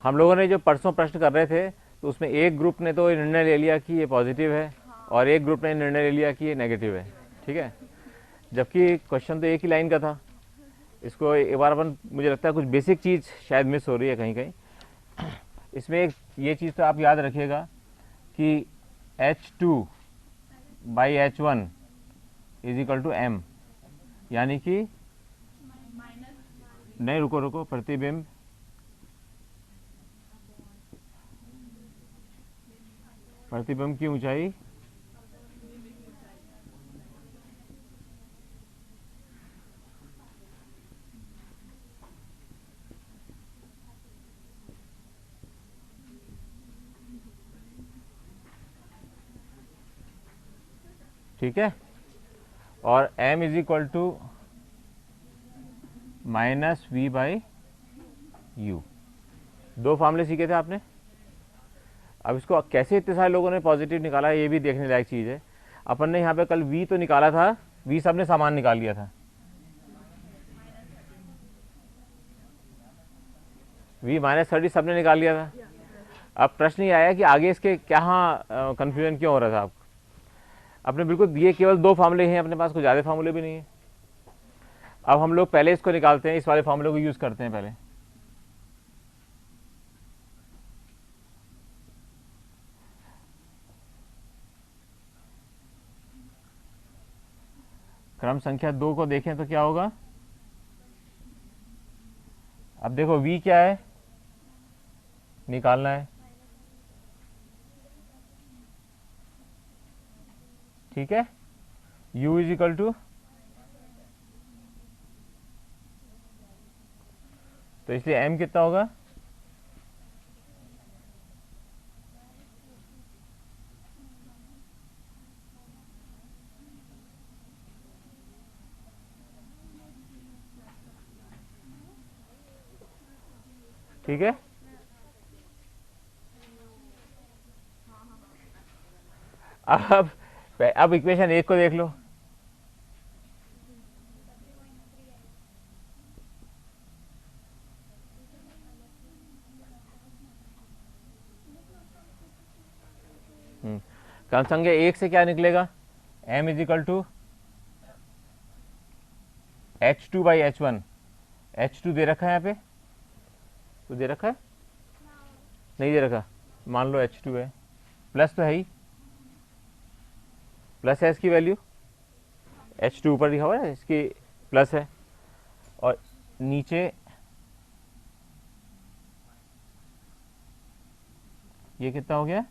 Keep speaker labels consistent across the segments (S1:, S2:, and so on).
S1: हम लोगों ने जो परसों प्रश्न कर रहे थे तो उसमें एक ग्रुप ने तो निर्णय ले लिया कि ये पॉजिटिव है और एक ग्रुप ने निर्णय ले लिया कि ये नेगेटिव है, ठीक है, जबकि क्वेश्चन तो एक ही लाइन का था। इसको एक बार अपन, मुझे लगता है कुछ बेसिक चीज़ शायद मिस हो रही है कहीं कहीं। इसमें एक ये चीज़ तो आप याद रखिएगा कि H2/H1 is equal to M, यानी कि नहीं, रुको रुको, प्रतिबिंब की ऊंचाई ठीक है, और M is equal to -V/U। दो फार्मूले सीखे थे आपने। अब इसको कैसे इतने सारे लोगों ने पॉजिटिव निकाला ये भी देखने लायक चीज़ है। अपन ने यहाँ पे कल V तो निकाला था, V सबने सामान निकाल लिया था, V-30 सबने निकाल लिया था। अब प्रश्न ये आया कि आगे इसके क्या कंफ्यूजन क्यों हो रहा था आपको। अपने बिल्कुल ये केवल दो फार्मूले हैं अपने पास, कोई ज़्यादा फार्मूले भी नहीं है। अब हम लोग पहले इसको निकालते हैं, इस वाले फार्मूले को यूज़ करते हैं पहले। क्रम संख्या 2 को देखें तो क्या होगा। अब देखो V क्या है, निकालना है, ठीक है। U इज इक्वल टू, तो इसलिए M कितना होगा, ठीक है। अब इक्वेशन 1 को देख लो। क्रम संख्या 1 से क्या निकलेगा, M is equal to H2/H1। H2 दे रखा है यहाँ पे, तो दे रखा है, नहीं दे रखा, मान लो H2 है, प्लस तो है ही, प्लस है इसकी वैल्यू, H2 ऊपर लिखा हुआ है, इसकी प्लस है, और नीचे ये कितना हो गया,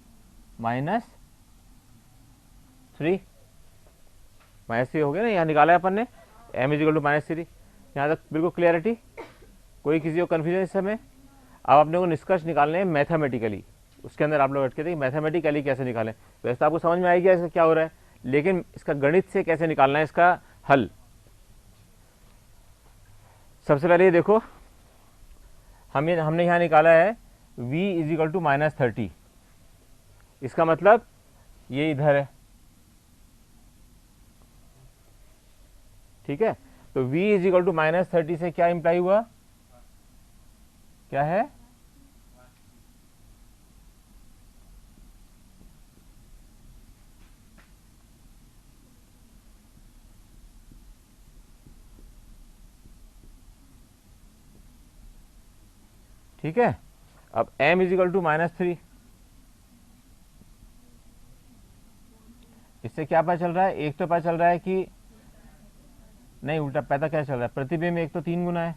S1: -3, -3 हो गया ना, यहाँ निकाला है अपन ने, M इज इक्वल टू -3। यहाँ तक बिल्कुल क्लियरिटी, कोई किसी को कन्फ्यूजन इस समय। अब अपने को निष्कर्ष निकालने हैं मैथमेटिकली, उसके अंदर आप लोग अटके थे मैथमेटिकली कैसे निकालें। वैसे तो आपको समझ में आएगी ऐसा क्या हो रहा है, लेकिन इसका गणित से कैसे निकालना है इसका हल। सबसे पहले ये देखो, हमने यहाँ निकाला है V इज इक्वल टू -30, इसका मतलब ये इधर है, ठीक है। तो V इज इक्वल टू -30 से क्या इंप्लाई हुआ, क्या है, ठीक है। अब M इज इक्वल टू -3, इससे क्या पता चल रहा है, एक तो पता चल रहा है कि नहीं, उल्टा पता क्या चल रहा है, प्रतिबिंब एक तो 3 गुना है,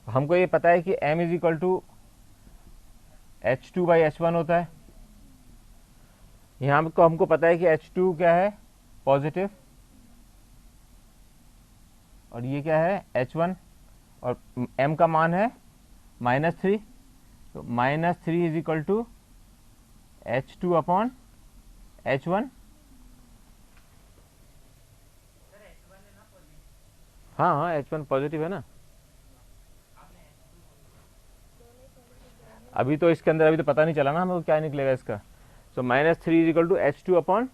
S1: हमको ये पता है कि M is equal to H2/H1 होता है। यहाँ को हमको पता है कि H2 क्या है, पॉजिटिव, और ये क्या है, H1, और M का मान है -3, तो -3 इज इक्वल टू H2/H1। हाँ हाँ, H1 पॉजिटिव है ना। अभी तो इसके अंदर अभी तो पता नहीं चला ना हमें क्या निकलेगा इसका। So -3 is equal to H2 upon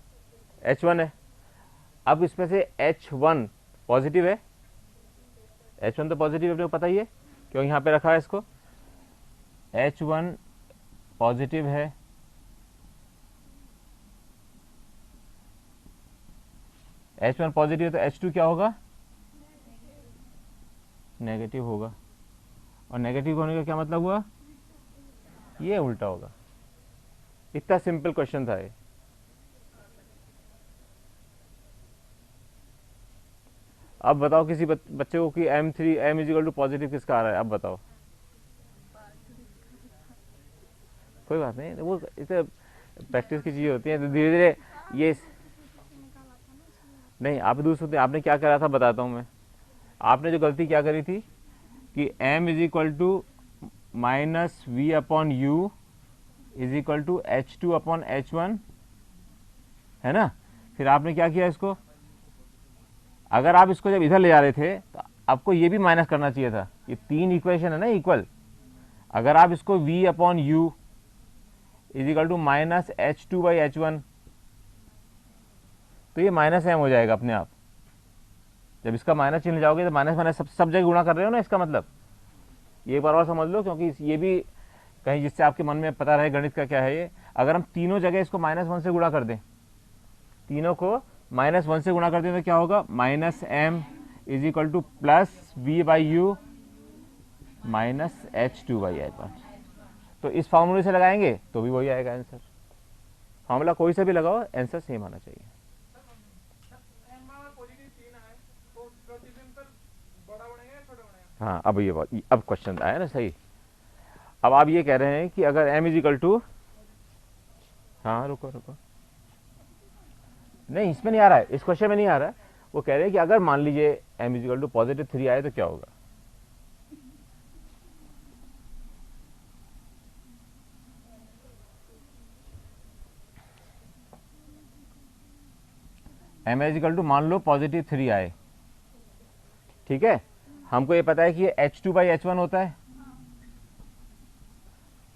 S1: H1 है। अब इसमें से H1 पॉजिटिव है, H1 तो पॉजिटिव है, अपने को पता ही है क्यों यहाँ पे रखा है इसको। H1 पॉजिटिव है, H1 पॉजिटिव है तो H2 क्या होगा, नेगेटिव होगा। और नेगेटिव होने का क्या मतलब हुआ, ये उल्टा होगा। इतना सिंपल क्वेश्चन था ये। अब बताओ किसी बच्चे को कि m is equal to positive किसका आ रहा है, अब बताओ। कोई बात नहीं, वो इसे प्रैक्टिस की चीज़ होती है, तो धीरे धीरे ये नहीं। आप दूसरे आपने क्या करा था बताता हूँ मैं। आपने जो गलती क्या करी थी कि m is equal to -v upon u is equal to H2 upon H1, है ना। फिर आपने क्या किया इसको, अगर आप इसको जब इधर ले जा रहे थे तो आपको ये भी माइनस करना चाहिए था। ये 3 इक्वेशन है ना इक्वल। अगर आप इसको v upon u is equal to -H2/H1, तो ये -m हो जाएगा अपने आप। जब इसका माइनस चिन्ह जाओगे तो माइनस माइनस सब जगह गुणा कर रहे हो ना, इसका मतलब ये एक बार और समझ लो, क्योंकि ये भी कहीं जिससे आपके मन में पता रहे गणित का क्या है ये। अगर हम तीनों जगह इसको -1 से गुणा कर दें, तीनों को -1 से गुणा कर दें तो क्या होगा, -m is equal to +v/u -H2/H1। तो इस फॉर्मूले से लगाएंगे तो भी वही आएगा आंसर। फॉर्मूला कोई सा भी लगाओ, आंसर सेम आना चाहिए। हाँ, अब ये अब क्वेश्चन आया ना सही। अब आप ये कह रहे हैं कि अगर m इज इक्वल टू, हाँ रुको रुको, नहीं इसमें नहीं आ रहा है, इस क्वेश्चन में नहीं आ रहा है। वो कह रहे हैं कि अगर मान लीजिए m इज इक्वल टू +3 आए तो क्या होगा। m इज इक्वल टू मान लो +3 आए, ठीक है। हमको ये पता है कि ये H2/H1 होता है,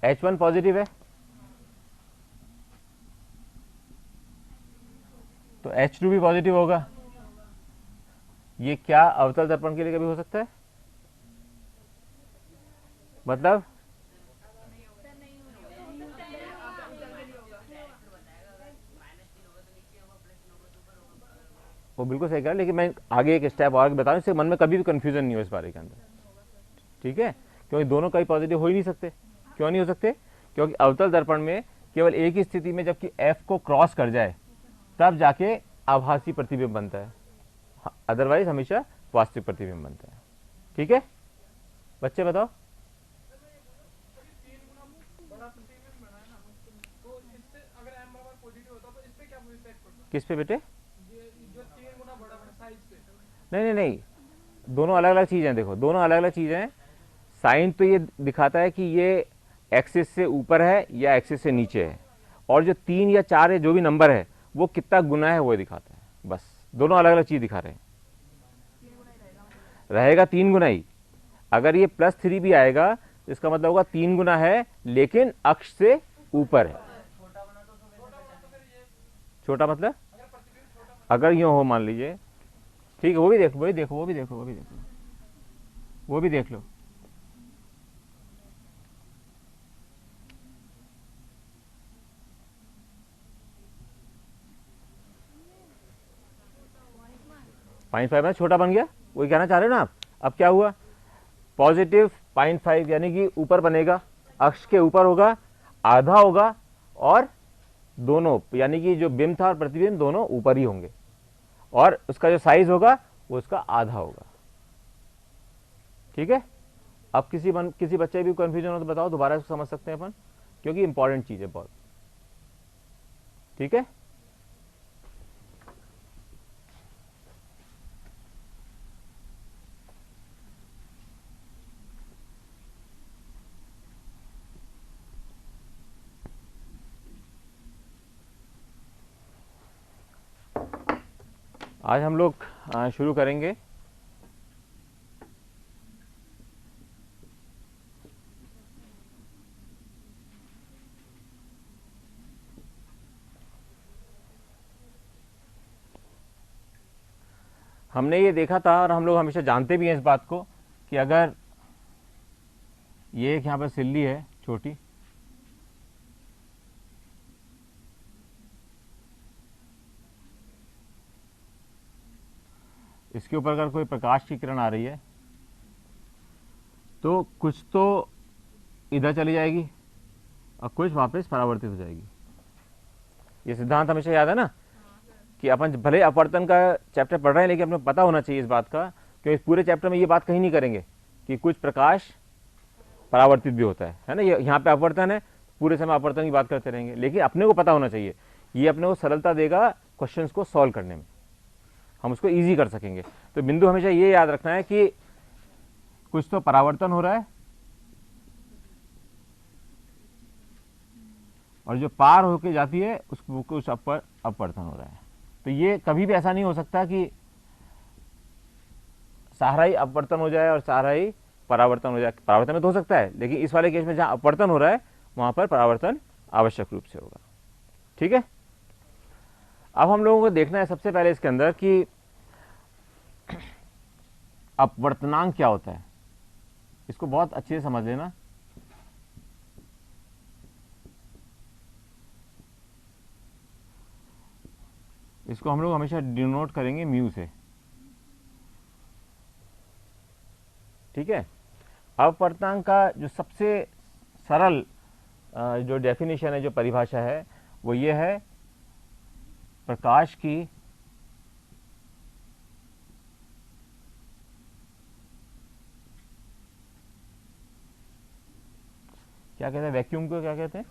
S1: H1 पॉजिटिव है तो H2 भी पॉजिटिव होगा। ये क्या अवतल दर्पण के लिए कभी हो सकता है, मतलब वो बिल्कुल सही कह रहा है, लेकिन मैं आगे एक स्टेप और बताऊं, इससे मन में कभी भी कंफ्यूजन नहीं हो इस बारे के अंदर, ठीक है। क्योंकि दोनों कहीं पॉजिटिव हो ही नहीं सकते। क्यों नहीं हो सकते, क्योंकि अवतल दर्पण में केवल एक ही स्थिति में जबकि f को क्रॉस कर जाए तब जाके आभासी प्रतिबिंब बनता है, अदरवाइज हमेशा वास्तविक प्रतिबिंब बनता है, ठीक है। बच्चे बताओ, किस पे बेटे, नहीं नहीं नहीं, दोनों अलग अलग चीज़ें हैं। देखो दोनों अलग अलग चीज़ें हैं। साइन तो ये दिखाता है कि ये एक्सिस से ऊपर है या एक्सिस से नीचे है, और जो 3 या 4 है जो भी नंबर है वो कितना गुना है वो दिखाता है। बस दोनों अलग अलग चीज़ दिखा रहे हैं। रहेगा 3 गुना ही। अगर ये +3 भी आएगा तो इसका मतलब होगा 3 गुना है लेकिन अक्ष से ऊपर है। छोटा मतलब अगर यूँ हो मान लीजिए, ठीक है, वो भी देखो, वो भी देखो, वो भी देखो, वो भी देखो, वो भी देख लो। .5 में छोटा बन गया, वही कहना चाह रहे हो ना आप। अब क्या हुआ, पॉजिटिव .5 यानी कि ऊपर बनेगा, अक्ष के ऊपर होगा, आधा होगा, और दोनों यानी कि जो बिंब था और प्रतिबिंब दोनों ऊपर ही होंगे, और उसका जो साइज होगा वो उसका आधा होगा, ठीक है। अब किसी बच्चे भी कंफ्यूजन हो तो बताओ, दोबारा इसको समझ सकते हैं अपन, क्योंकि इंपॉर्टेंट चीज है बहुत, ठीक है। आज हम लोग शुरू करेंगे हमने ये देखा था और हम लोग हमेशा जानते भी हैं इस बात को कि अगर ये एक यहाँ पर सिल्ली है छोटी, इसके ऊपर अगर कोई प्रकाश की किरण आ रही है तो कुछ तो इधर चली जाएगी और कुछ वापस परावर्तित हो जाएगी। ये सिद्धांत हमेशा याद है ना कि अपन भले अपवर्तन का चैप्टर पढ़ रहे हैं लेकिन अपने पता होना चाहिए इस बात का, क्योंकि पूरे चैप्टर में ये बात कहीं नहीं करेंगे कि कुछ प्रकाश परावर्तित भी होता है ना। ये यहाँ पे अपवर्तन है, पूरे समय अपवर्तन की बात करते रहेंगे, लेकिन अपने को पता होना चाहिए। ये अपने को सरलता देगा क्वेश्चंस को सॉल्व करने में, हम उसको इजी कर सकेंगे। तो बिंदु हमेशा ये याद रखना है कि कुछ तो परावर्तन हो रहा है और जो पार होके जाती है उसको कुछ अपवर्तन हो रहा है। तो ये कभी भी ऐसा नहीं हो सकता कि सारा ही अपवर्तन हो जाए और सारा ही परावर्तन हो जाए। परावर्तन में तो हो सकता है, लेकिन इस वाले केस में जहां अपवर्तन हो रहा है वहां पर परावर्तन आवश्यक रूप से होगा। ठीक है, अब हम लोगों को देखना है सबसे पहले इसके अंदर कि अपवर्तनांक क्या होता है। इसको बहुत अच्छे से समझ लेना। इसको हम लोग हमेशा डिनोट करेंगे म्यू से। ठीक है, अपवर्तनांक का जो सबसे सरल जो डेफिनेशन है, जो परिभाषा है, वो ये है प्रकाश की क्या कहते हैं, वैक्यूम को क्या कहते हैं,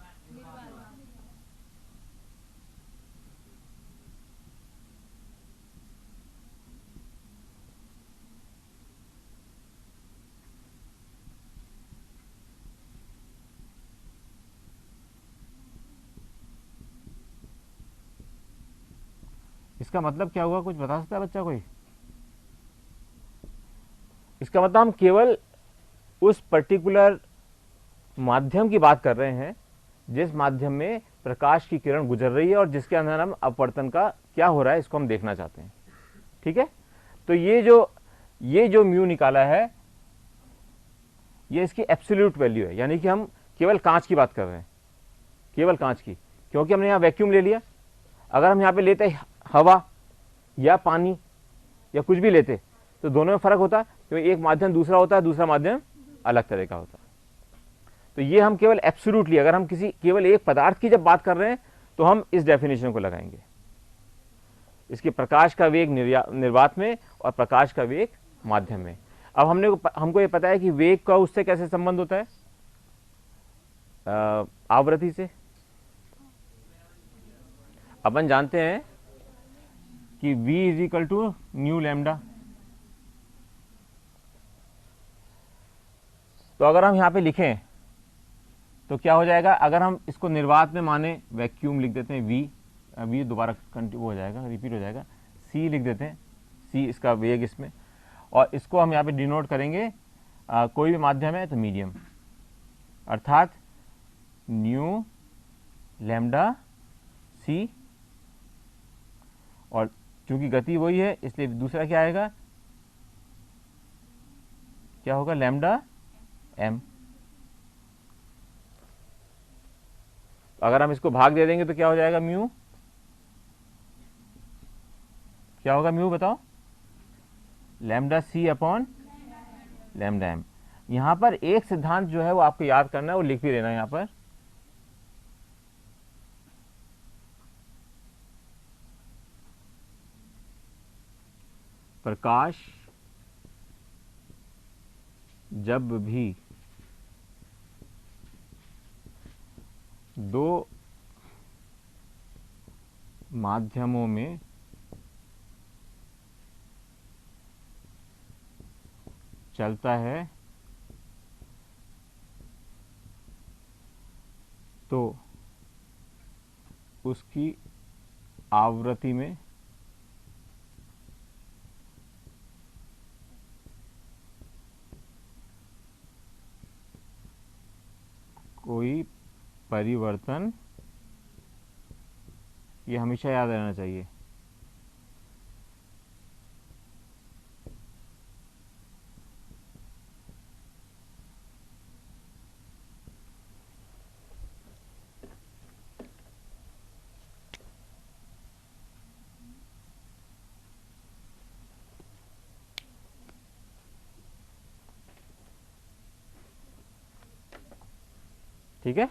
S1: इसका मतलब क्या हुआ, कुछ बता सकता है बच्चा कोई? इसका मतलब हम केवल उस पर्टिकुलर माध्यम की बात कर रहे हैं जिस माध्यम में प्रकाश की किरण गुजर रही है और जिसके अंदर हम अपवर्तन का क्या हो रहा है इसको हम देखना चाहते हैं। ठीक है, तो ये जो म्यू निकाला है ये इसकी एब्सोल्यूट वैल्यू है, यानी कि हम केवल कांच की बात कर रहे हैं, केवल कांच की, क्योंकि हमने यहां वैक्यूम ले लिया। अगर हम यहां पे लेते हवा या पानी या कुछ भी लेते तो दोनों में फर्क होता, क्योंकि एक माध्यम दूसरा होता है, दूसरा माध्यम अलग तरह का होता है। तो ये हम केवल एब्सोल्यूटली, अगर हम किसी केवल एक पदार्थ की जब बात कर रहे हैं तो हम इस डेफिनेशन को लगाएंगे, इसके प्रकाश का वेग निर्वात में और प्रकाश का वेग माध्यम में। अब हमको ये पता है कि वेग का उससे कैसे संबंध होता है, आवृत्ति से। अपन जानते हैं कि v is equal to nu lambda. तो अगर हम यहां पे लिखें तो क्या हो जाएगा, अगर हम इसको निर्वात में माने वैक्यूम लिख देते हैं, v दोबारा हो जाएगा, रिपीट हो जाएगा, c लिख देते हैं, c इसका वेग इसमें, और इसको हम यहाँ पे डिनोट करेंगे कोई भी माध्यम है तो मीडियम, अर्थात न्यू लैम्डा c, और चूंकि गति वही है इसलिए दूसरा क्या आएगा, क्या होगा, लैम्डा m। अगर हम इसको भाग दे देंगे तो क्या हो जाएगा, म्यू, क्या होगा म्यू बताओ, lambda c upon lambda m। यहां पर एक सिद्धांत जो है वो आपको याद करना है, वो लिख भी लेना है यहां पर, प्रकाश जब भी दो माध्यमों में चलता है तो उसकी आवृत्ति में कोई परिवर्तन, ये हमेशा याद रहना चाहिए, ठीक है,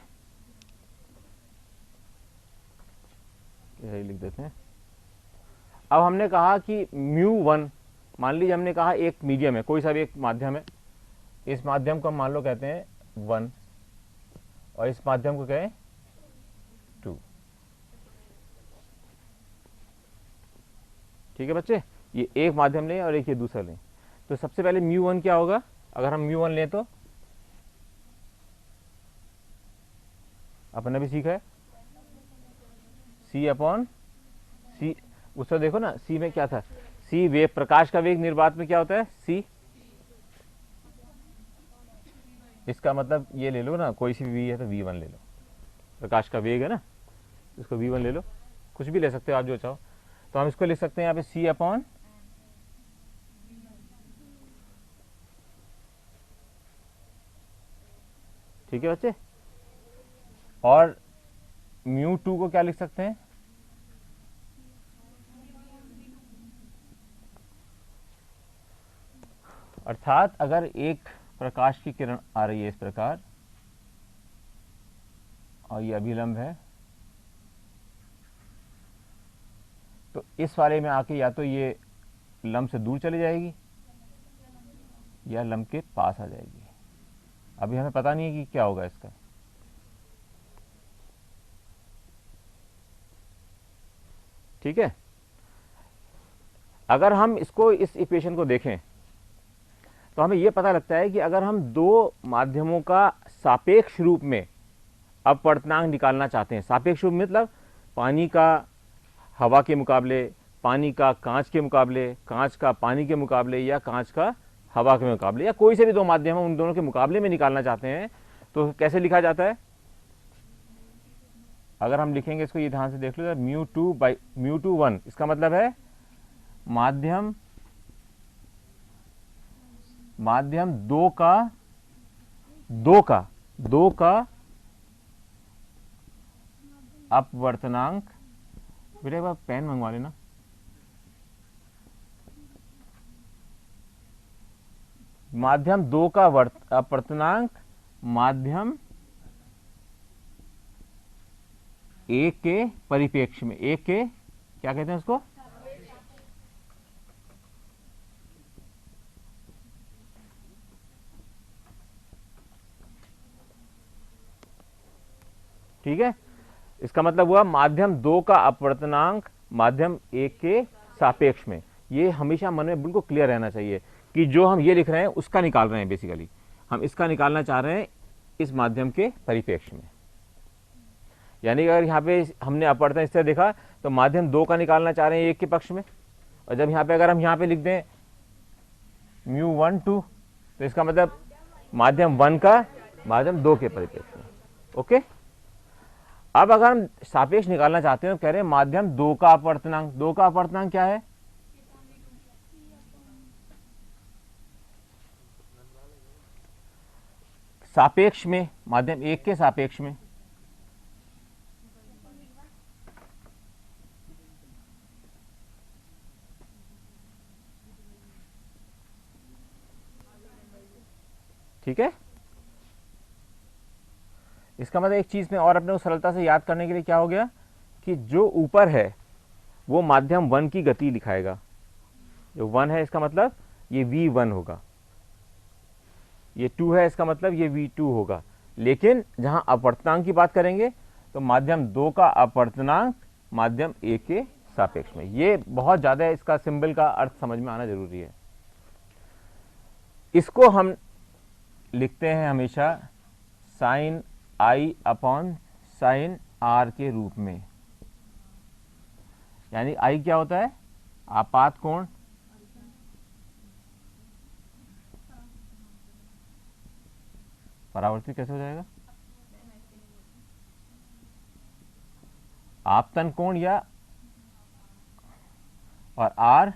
S1: यही लिख देते हैं। अब हमने कहा कि μ1, मान लीजिए हमने कहा एक मीडियम है, कोई सा भी एक माध्यम है, इस माध्यम को हम मान लो कहते हैं 1 और इस माध्यम को कहें 2। ठीक है बच्चे, ये एक माध्यम लें और एक ये दूसरा लें। तो सबसे पहले μ1 क्या होगा, अगर हम μ1 लें तो अपन ने भी सीखा है C/C, उससे देखो ना C में क्या था, C वेग, प्रकाश का वेग निर्वात में क्या होता है C, इसका मतलब ये ले लो ना, कोई सी V है तो V1 ले लो, प्रकाश का वेग है ना, इसको V1 ले लो, कुछ भी ले सकते हो आप जो चाहो। तो हम इसको लिख सकते हैं यहाँ पे C/, ठीक है बच्चे। और μ2 को क्या लिख सकते हैं, अर्थात अगर एक प्रकाश की किरण आ रही है इस प्रकार और ये अभिलंब है, तो इस वाले में आके या तो ये लंब से दूर चली जाएगी या लंब के पास आ जाएगी। अभी हमें पता नहीं है कि क्या होगा इसका। ठीक है, अगर हम इसको, इस इक्वेशन को देखें तो हमें यह पता लगता है कि अगर हम दो माध्यमों का सापेक्ष रूप में अपवर्तनांक निकालना चाहते हैं, सापेक्ष रूप मतलब पानी का हवा के मुकाबले, पानी का कांच के मुकाबले, कांच का पानी के मुकाबले, या कांच का हवा के मुकाबले, या कोई से भी दो माध्यम हम उन दोनों के मुकाबले में निकालना चाहते हैं, तो कैसे लिखा जाता है। अगर हम लिखेंगे इसको, ये ध्यान से देख लो, μ2/μ1, इसका मतलब है माध्यम दो का अपवर्तनांक। बेटा एक बार पेन मंगवा लेना। माध्यम दो का अपवर्तनांक माध्यम एक के परिप्रेक्ष्य में, एक के क्या कहते हैं उसको, ठीक है। इसका मतलब हुआ माध्यम दो का अपवर्तनांक माध्यम एक के सापेक्ष में। ये हमेशा मन में बिल्कुल क्लियर रहना चाहिए कि जो हम ये लिख रहे हैं उसका निकाल रहे हैं, बेसिकली हम इसका निकालना चाह रहे हैं इस माध्यम के परिप्रेक्ष्य में। यानी कि अगर यहाँ पे हमने अपवर्तन इस तरह देखा तो माध्यम दो का निकालना चाह रहे हैं एक के पक्ष में, और जब यहाँ पे अगर हम यहाँ पे लिख दें μ1/2 तो इसका मतलब माध्यम 1 का माध्यम 2 के परिप्रेक्ष्य में। ओके, अब अगर हम सापेक्ष निकालना चाहते हैं तो कह रहे हैं माध्यम 2 का अपवर्तनांक। 2 का अपवर्तनांक क्या है, सापेक्ष में, माध्यम 1 के सापेक्ष में। ठीक है, इसका मतलब एक चीज में और अपने को सरलता से याद करने के लिए क्या हो गया कि जो ऊपर है वो माध्यम 1 की गति दिखाएगा। जो 1 है इसका मतलब ये v1 होगा, ये 2 है इसका मतलब ये v2 होगा। लेकिन जहां अपवर्तनांक की बात करेंगे तो माध्यम 2 का अपवर्तनांक माध्यम 1 के सापेक्ष में। ये बहुत ज्यादा इसका सिंबल का अर्थ समझ में आना जरूरी है। इसको हम लिखते हैं हमेशा साइन I/sin R के रूप में। यानी I क्या होता है, आपात कोण, परावर्तित कैसे हो जाएगा, आपतन कोण, या और R।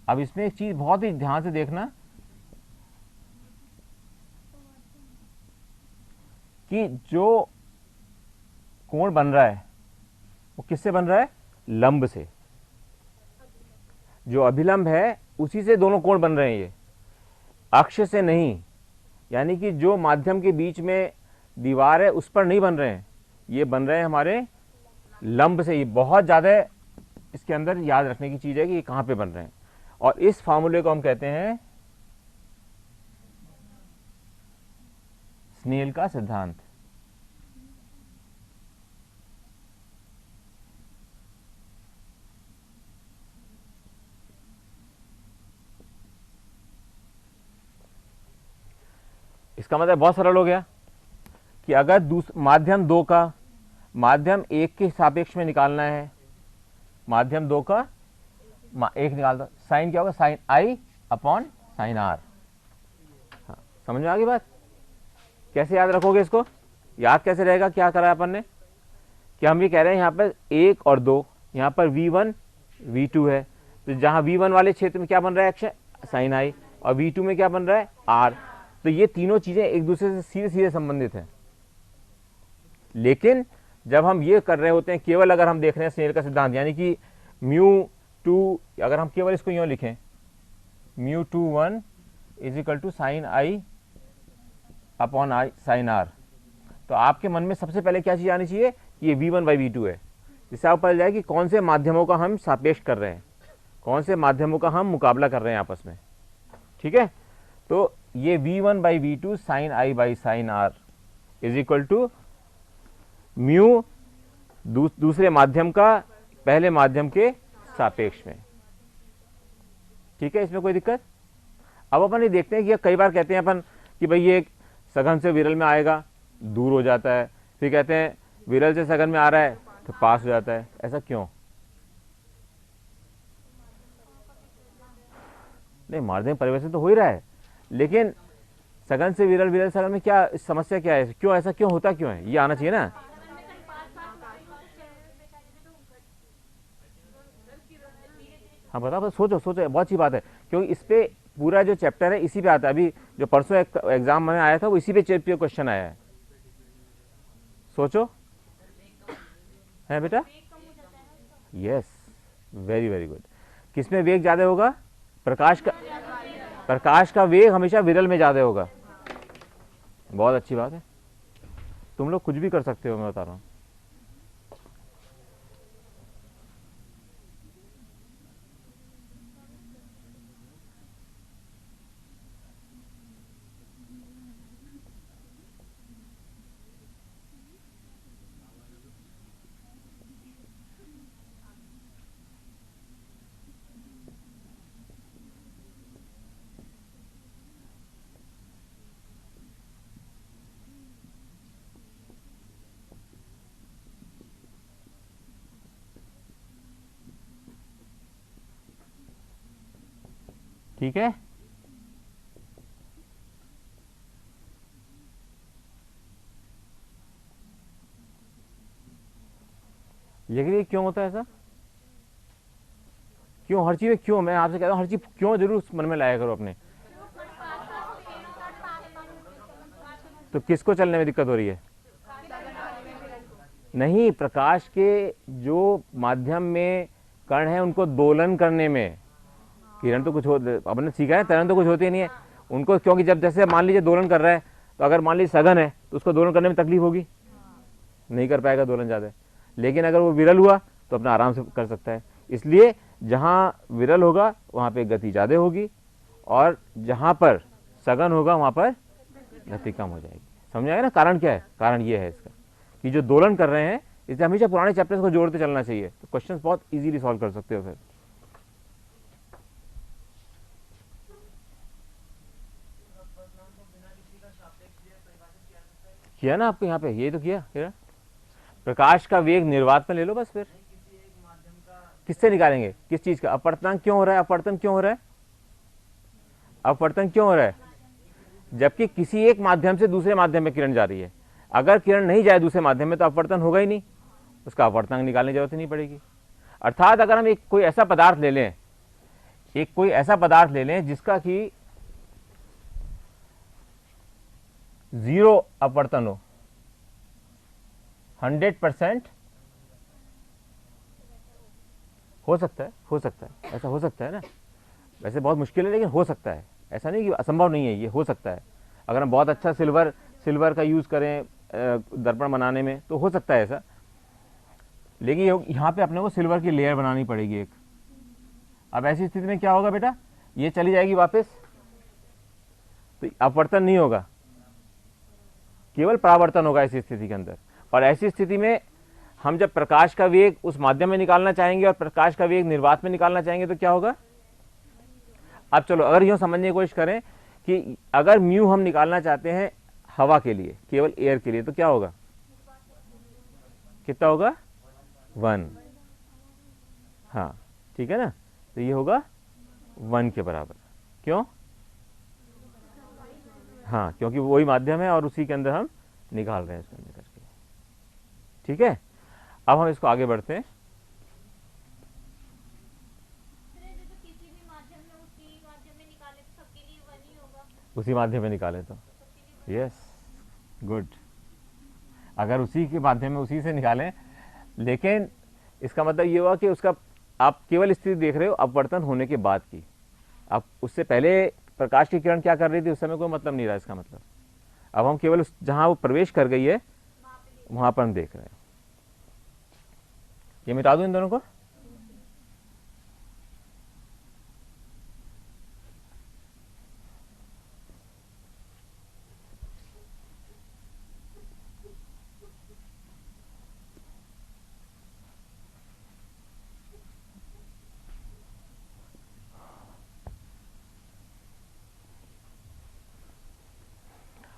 S1: अब इसमें एक चीज बहुत ही ध्यान से देखना कि जो कोण बन रहा है वो किससे बन रहा है, लंब से। जो अभिलंब है उसी से दोनों कोण बन रहे हैं, ये अक्ष से नहीं। यानी कि जो माध्यम के बीच में दीवार है उस पर नहीं बन रहे हैं, ये बन रहे हैं हमारे लंब से। ये बहुत ज़्यादा इसके अंदर याद रखने की चीज़ है कि ये कहाँ पे बन रहे हैं, और इस फार्मूले को हम कहते हैं स्नेल का सिद्धांत। इसका मतलब बहुत सरल हो गया कि अगर माध्यम 2 का माध्यम 1 के सापेक्ष में निकालना है, माध्यम 2 का 1 निकाल दो, साइन क्या होगा, sine i upon sine r. हाँ, समझ में आ गई बात? कैसे याद रखोगे इसको? याद कैसे रहेगा? क्या करा अपन ने कि हम ये कह रहे हैं यहाँ पर 1 और 2, यहाँ पर V1 V2 है, तो जहाँ V1 वाले क्षेत्र में क्या बन रहा है अक्षय, साइन आई, और V2 में क्या बन रहा है, आर। तो ये तीनों चीजें एक दूसरे से सीधे सीधे संबंधित हैं। लेकिन जब हम ये कर रहे होते हैं, केवल अगर हम देख रहे हैं स्नेल का सिद्धांत, यानी कि μ2, अगर हम केवल इसको यूं लिखें, μ21 is equal to sine i upon i sine r, तो आपके मन में सबसे पहले क्या चीज आनी चाहिए कि ये V1/V2 है, जिससे आपको पता जाए कि कौन से माध्यमों का हम सापेक्ष कर रहे हैं, कौन से माध्यमों का हम मुकाबला कर रहे हैं आपस में। ठीक है, तो ये V1/V2 sine i by sine r is equal to mu दूसरे माध्यम का पहले माध्यम के सापेक्ष में। ठीक है, इसमें कोई दिक्कत? अब अपन ये देखते हैं कि कई बार कहते हैं अपन कि भाई ये सघन से विरल में आएगा, दूर हो जाता है, फिर कहते हैं विरल से सघन में आ रहा है तो पास हो जाता है। ऐसा क्यों? नहीं, माध्यम परिवर्तन तो हो ही रहा है, लेकिन सघन से विरल, विरल सघन में क्या समस्या क्या है, क्यों ऐसा क्यों होता क्यों है, ये आना चाहिए ना। हाँ बताओ, सोचो सोचो, बहुत अच्छी बात है, क्योंकि इस पे पूरा जो चैप्टर है इसी पे आता है। अभी जो परसों एग्जाम में आया था वो इसी पे क्वेश्चन आया है। सोचो, है बेटा? Yes, very very good. किसमें वेग ज्यादा होगा? प्रकाश का वेग हमेशा विरल में ज्यादा होगा। बहुत अच्छी बात है, तुम लोग कुछ भी कर सकते हो, मैं बता रहा हूं। ठीक है, लेकिन ये क्यों होता है ऐसा? क्यों हर चीज में क्यों? मैं आपसे कहता हूँ हर चीज क्यों जरूर मन में लाया करो अपने। तो किसको चलने में दिक्कत हो रही है? नहीं, प्रकाश के जो माध्यम में कण है उनको दोलन करने में, किरण तो कुछ अपने सीखा है, तरंग तो कुछ होती नहीं है उनको, क्योंकि जब जैसे मान लीजिए दोलन कर रहा है, तो अगर मान लीजिए सघन है तो उसको दोलन करने में तकलीफ होगी, नहीं कर पाएगा दोलन ज़्यादा। लेकिन अगर वो विरल हुआ तो अपना आराम से कर सकता है। इसलिए जहाँ विरल होगा वहाँ पे गति ज़्यादा होगी, और जहाँ पर सघन होगा वहाँ पर गति कम हो जाएगी। समझ आएगा ना? कारण क्या है? कारण ये है इसका कि जो दोलन कर रहे हैं, इसलिए हमेशा पुराने चैप्टर्स को जोड़ते चलना चाहिए, तो क्वेश्चंस बहुत इजीली सॉल्व कर सकते हो। फिर किया ना आपको यहाँ पे, ये तो किया। प्रकाश का वेग निर्वात में ले लो बस। फिर किससे निकालेंगे? किस चीज का? अपवर्तनांक क्यों हो रहा है? अपवर्तन क्यों हो रहा है? अपवर्तन क्यों हो रहा है? जबकि किसी एक माध्यम से दूसरे माध्यम में किरण जा रही है। अगर किरण नहीं जाए दूसरे माध्यम में तो अपवर्तन होगा ही नहीं, उसका अपवर्तनांक निकालने की जरूरत ही नहीं पड़ेगी। अर्थात अगर हम एक कोई ऐसा पदार्थ ले लें, जिसका कि 0 अपवर्तन हो, 100% हो सकता है, ऐसा हो सकता है ना। वैसे बहुत मुश्किल है लेकिन हो सकता है, ऐसा नहीं कि असंभव नहीं है, ये हो सकता है। अगर हम बहुत अच्छा सिल्वर का यूज़ करें दर्पण बनाने में तो हो सकता है ऐसा, लेकिन यहाँ पे अपने को सिल्वर की लेयर बनानी पड़ेगी एक। अब ऐसी स्थिति में क्या होगा बेटा, ये चली जाएगी वापस, तो अपवर्तन नहीं होगा, केवल परावर्तन होगा ऐसी स्थिति के अंदर। और ऐसी स्थिति में हम जब प्रकाश का वेग उस माध्यम में निकालना चाहेंगे और प्रकाश का वेग निर्वात में निकालना चाहेंगे तो क्या होगा। अब चलो अगर यूं समझने की कोशिश करें कि अगर म्यू हम निकालना चाहते हैं हवा के लिए, केवल एयर के लिए, तो क्या होगा, कितना होगा, 1। हाँ ठीक है ना, तो ये होगा 1 के बराबर। क्यों, हाँ क्योंकि वही माध्यम है और उसी के अंदर हम निकाल रहे हैं इसके अंदर करके। ठीक है, अब हम इसको आगे बढ़ते हैं। उसी माध्यम में निकाले तो यस गुड, अगर उसी के माध्यम में उसी से निकालें, लेकिन इसका मतलब ये हुआ कि उसका आप केवल स्थिति देख रहे हो अपवर्तन होने के बाद की। अब उससे पहले प्रकाश की किरण क्या कर रही थी उस समय कोई मतलब नहीं रहा इसका मतलब। अब हम केवल जहां वो प्रवेश कर गई है वहां पर हम देख रहे हैं। ये मिटा दूं इन दोनों को।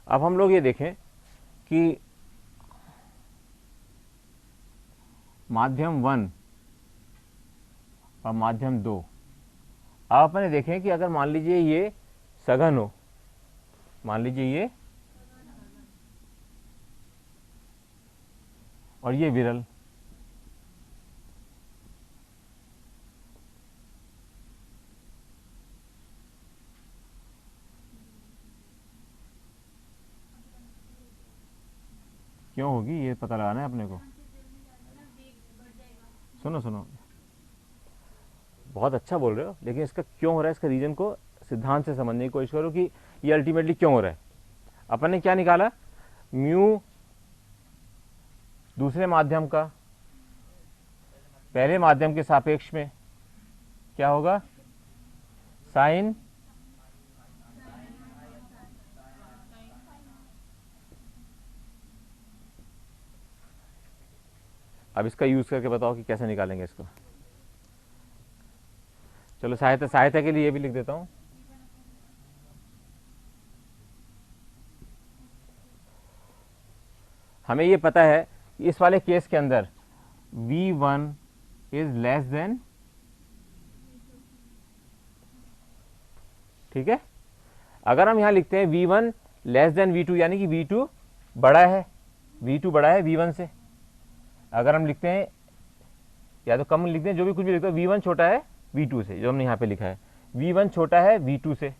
S1: अब हम लोग ये देखें कि माध्यम 1 और माध्यम 2, अब अपने देखें कि अगर मान लीजिए ये सघन हो, मान लीजिए ये, और ये विरल, क्यों होगी ये पता लगाना है अपने को। सुनो सुनो, बहुत अच्छा बोल रहे हो, लेकिन इसका क्यों हो रहा है, इसका रीजन को सिद्धांत से समझने की कोशिश करो कि ये अल्टीमेटली क्यों हो रहा है। अपन ने क्या निकाला, म्यू दूसरे माध्यम का पहले माध्यम के सापेक्ष में क्या होगा, साइन अब इसका यूज करके बताओ कि कैसे निकालेंगे इसको। चलो सहायता के लिए ये भी लिख देता हूं। हमें ये पता है कि इस वाले केस के अंदर V1 इज लेस देन, ठीक है। अगर हम यहां लिखते हैं V1 लेस देन V2 यानी कि V2 बड़ा है, V2 बड़ा है V1 से। अगर हम लिखते हैं या तो कम लिखते हैं, जो भी कुछ भी लिखते हैं, V1 छोटा है V2 से, जो हमने यहां पे लिखा है V1 छोटा है V2 से,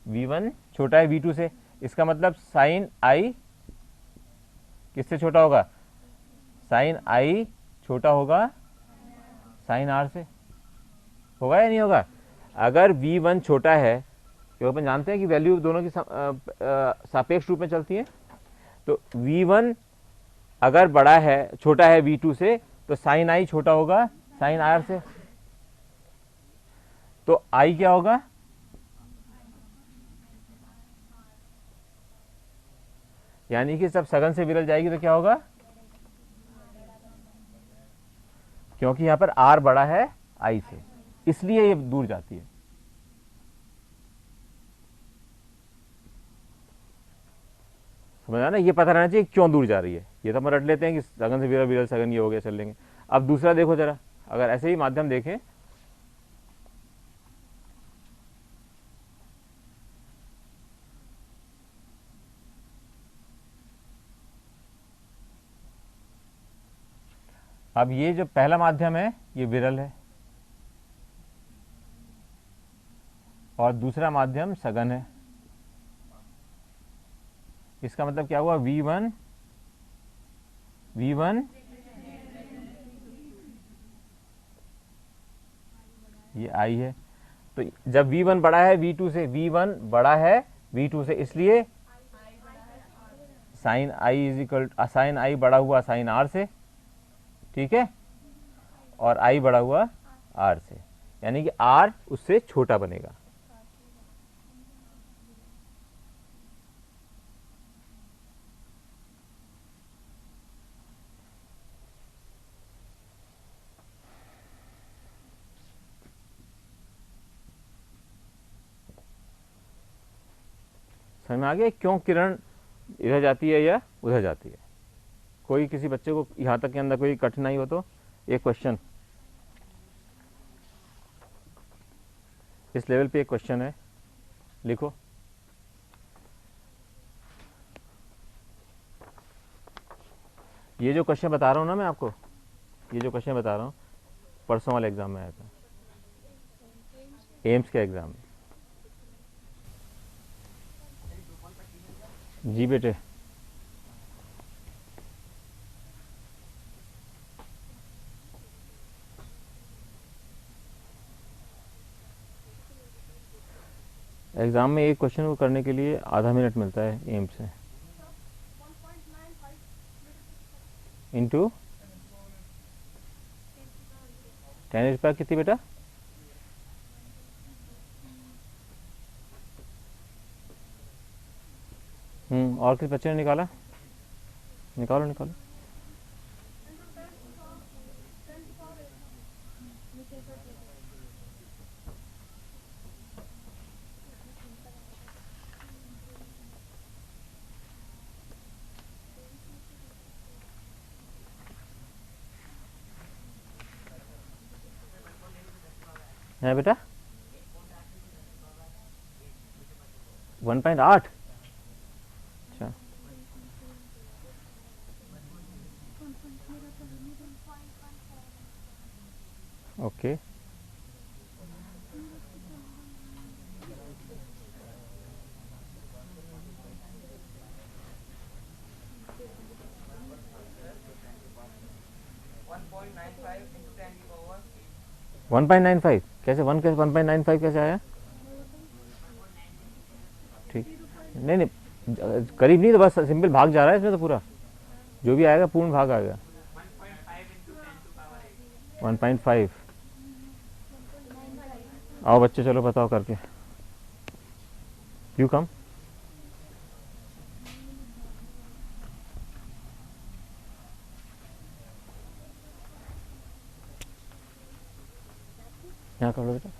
S1: V1 छोटा है V2 से, इसका मतलब साइन I किससे छोटा होगा, साइन I छोटा होगा साइन R से, होगा या नहीं होगा। अगर V1 छोटा है, क्योंकि अपन जानते हैं कि वैल्यू दोनों की सापेक्ष रूप में चलती है, तो V1 अगर बड़ा है, छोटा है V2 से, तो साइन I छोटा होगा साइन R से, तो I क्या होगा, यानी कि सब सघन से विरल जाएगी तो क्या होगा, क्योंकि यहां पर R बड़ा है I से, इसलिए ये दूर जाती है। समझा ना, ये पता रहना चाहिए क्यों दूर जा रही है। ये तो हम रट लेते हैं कि सघन से विरल, विरल सघन, ये हो गया, चल लेंगे। अब दूसरा देखो जरा, अगर ऐसे ही माध्यम देखें, अब ये जो पहला माध्यम है ये विरल है और दूसरा माध्यम सघन है। इसका मतलब क्या हुआ, V1 ये I है, तो जब V1 बड़ा है V2 से, V1 बड़ा है V2 से, इसलिए sine i is equal, sine i बड़ा हुआ साइन आर से, ठीक है, और आई बड़ा हुआ आर से, यानी कि आर उससे छोटा बनेगा। समझ में आ गया क्यों किरण इधर जाती है या उधर जाती है? कोई किसी बच्चे को यहाँ तक के अंदर कोई कठिनाई हो तो एक क्वेश्चन, इस लेवल पे एक क्वेश्चन है, लिखो। ये जो क्वेश्चन बता रहा हूँ ना मैं आपको, ये जो क्वेश्चन बता रहा हूँ परसों वाले एग्जाम में आया था, एम्स के एग्जाम में। जी बेटे, एग्जाम में एक क्वेश्चन को करने के लिए आधा मिनट मिलता है एम्स से, इंटू 10 कितनी बेटा? और किस बच्चे ने निकाला? निकालो निकालो। है बेटा 1.8। अच्छा, okay. One point nine five कैसे, 1.95 कैसे आया? ठीक, नहीं नहीं करीब नहीं, तो बस सिंपल भाग जा रहा है इसमें, तो पूरा जो भी आएगा पूर्ण भाग आएगा। 1.5। आओ बच्चे चलो बताओ करके, यू कम। यहाँ कर लो बेटा।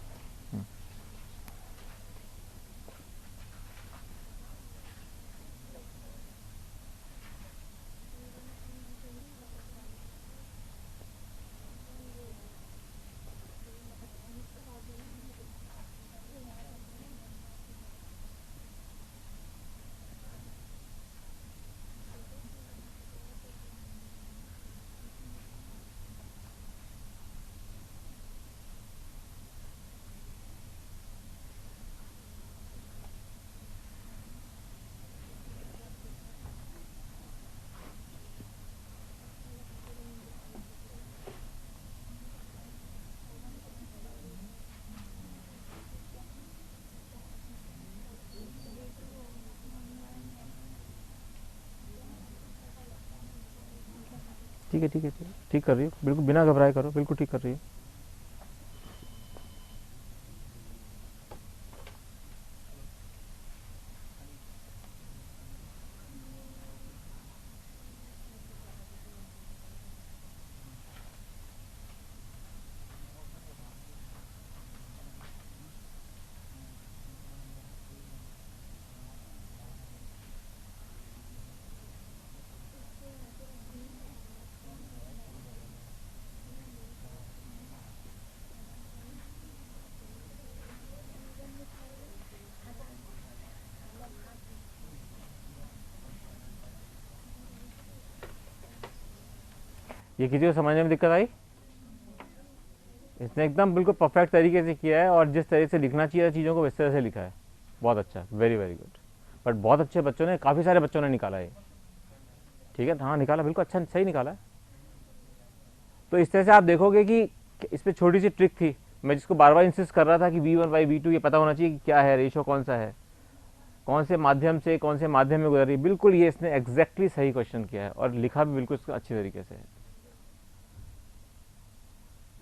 S1: ठीक है ठीक है ठीक कर रही हो, बिल्कुल बिना घबराए करो, बिल्कुल ठीक कर रही हो। ये किसी को समझने में दिक्कत आई? इसने एकदम बिल्कुल परफेक्ट तरीके से किया है, और जिस तरह से लिखना चाहिए चीज़ों को इस तरह से लिखा है। बहुत अच्छा, वेरी वेरी गुड। बट बहुत अच्छे बच्चों ने, काफ़ी सारे बच्चों ने निकाला है। ठीक है, हाँ निकाला, बिल्कुल अच्छा सही निकाला है। तो इस तरह से आप देखोगे कि इस पर छोटी सी ट्रिक थी, मैं जिसको बार बार इंसिस्ट कर रहा था कि V1/V2 ये पता होना चाहिए कि क्या है, रेशो कौन सा है। कौन से माध्यम से कौन से माध्यम में गुजर रही है, बिल्कुल ये इसने एग्जैक्टली सही क्वेश्चन किया है और लिखा भी बिल्कुल अच्छी तरीके से है।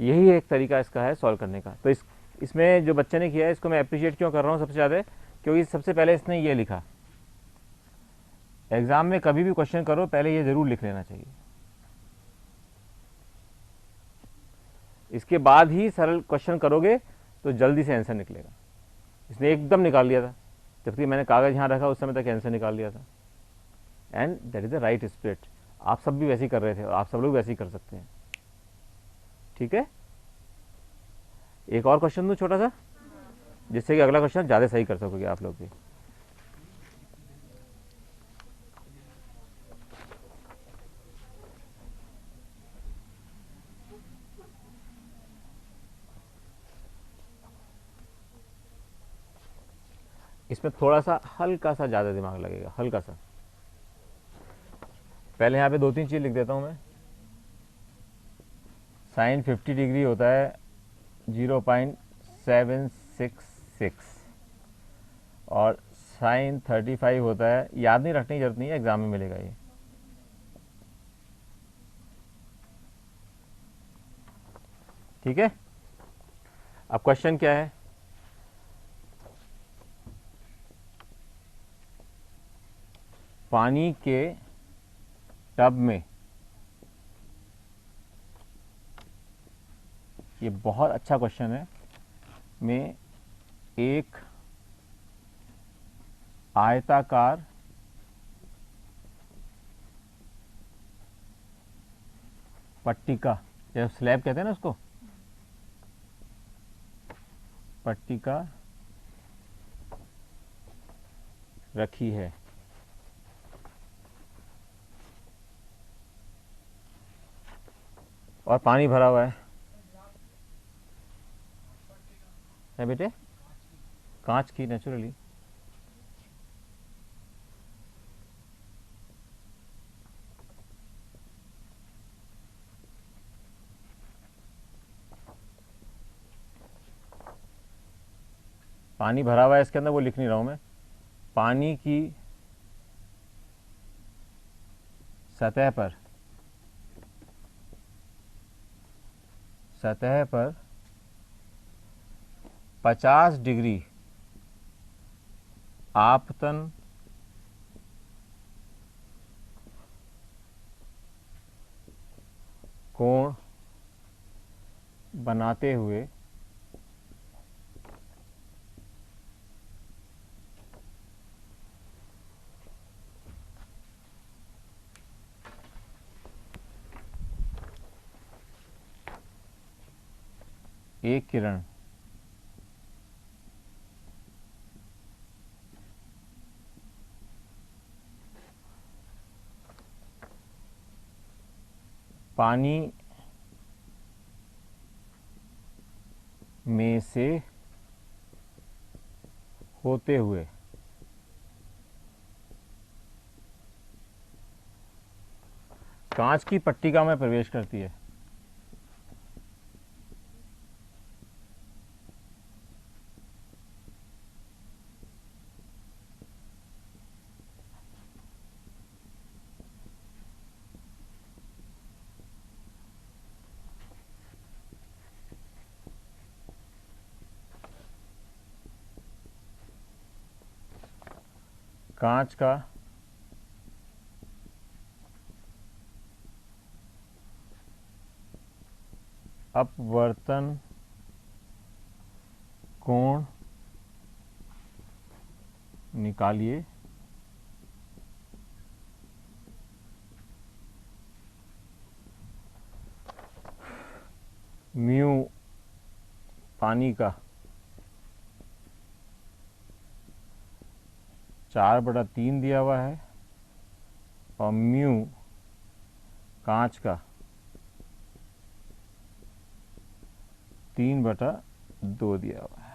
S1: यही एक तरीका इसका है सॉल्व करने का। तो इसमें जो बच्चे ने किया है इसको मैं अप्रिशिएट क्यों कर रहा हूँ सबसे ज़्यादा, क्योंकि सबसे पहले इसने ये लिखा। एग्जाम में कभी भी क्वेश्चन करो पहले ये ज़रूर लिख लेना चाहिए, इसके बाद ही सरल क्वेश्चन करोगे तो जल्दी से आंसर निकलेगा। इसने एकदम निकाल लिया था, जबकि मैंने कागज़ यहाँ रखा उस समय तक आंसर निकाल लिया था। And that is the right spirit. आप सब भी वैसे ही कर रहे थे और आप सब लोग वैसे ही कर सकते हैं। ठीक है, एक और क्वेश्चन दूँ छोटा सा, जिससे कि अगला क्वेश्चन ज़्यादा सही कर सकोगे आप लोग भी। इसमें थोड़ा सा हल्का सा ज़्यादा दिमाग लगेगा, हल्का सा। पहले यहाँ पे 2-3 चीज़ लिख देता हूँ मैं। साइन 50 डिग्री होता है 0.766 और साइन 35 होता है, याद नहीं रखने की जरूरत नहीं है, एग्जाम में मिलेगा ये। ठीक है, अब क्वेश्चन क्या है, पानी के टब में, ये बहुत अच्छा क्वेश्चन है, में एक आयताकार पट्टिका, या स्लैब कहते हैं ना उसको, पट्टिका रखी है। और पानी भरा हुआ है बेटे, कांच की नेचुरली। पानी भरा हुआ है इसके अंदर, वो लिख नहीं रहा हूं मैं। पानी की सतह पर 50 डिग्री आपतन कोण बनाते हुए एक किरण पानी में से होते हुए कांच की पट्टिका में प्रवेश करती है। कांच का अपवर्तन कोण निकालिए। म्यू पानी का 4/3 दिया हुआ है और म्यू कांच का 3/2 दिया हुआ है।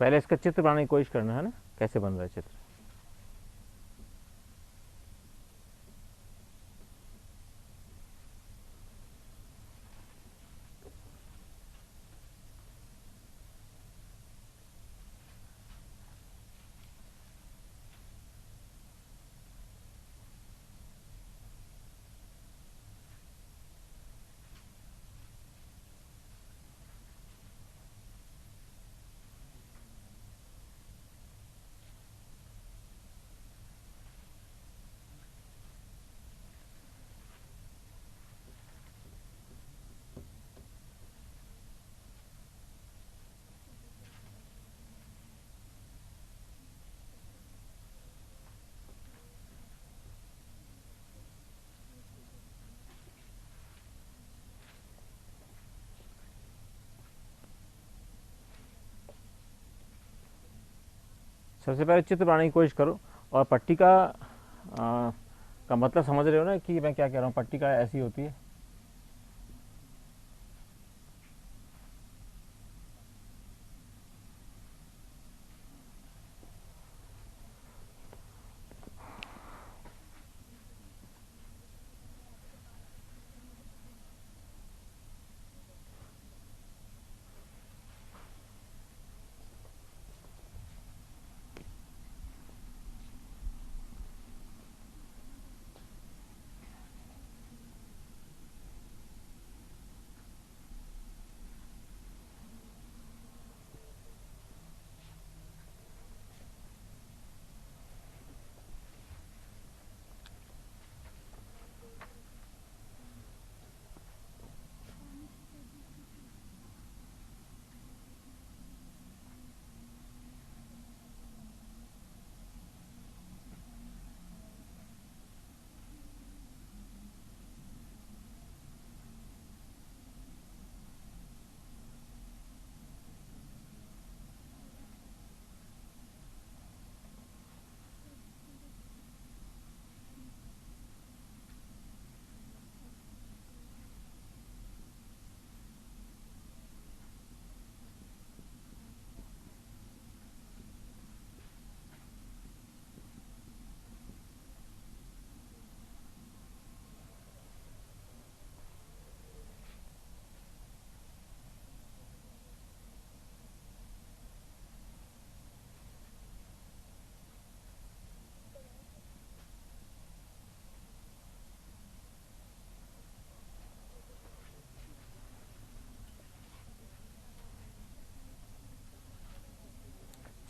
S1: पहले इसका चित्र बनाने की कोशिश करना है ना, कैसे बन रहा है चित्र। सबसे पहले चित्र बनाने की कोशिश करो, और पट्टी का मतलब समझ रहे हो ना कि मैं क्या कह रहा हूँ। पट्टी का ऐसी होती है,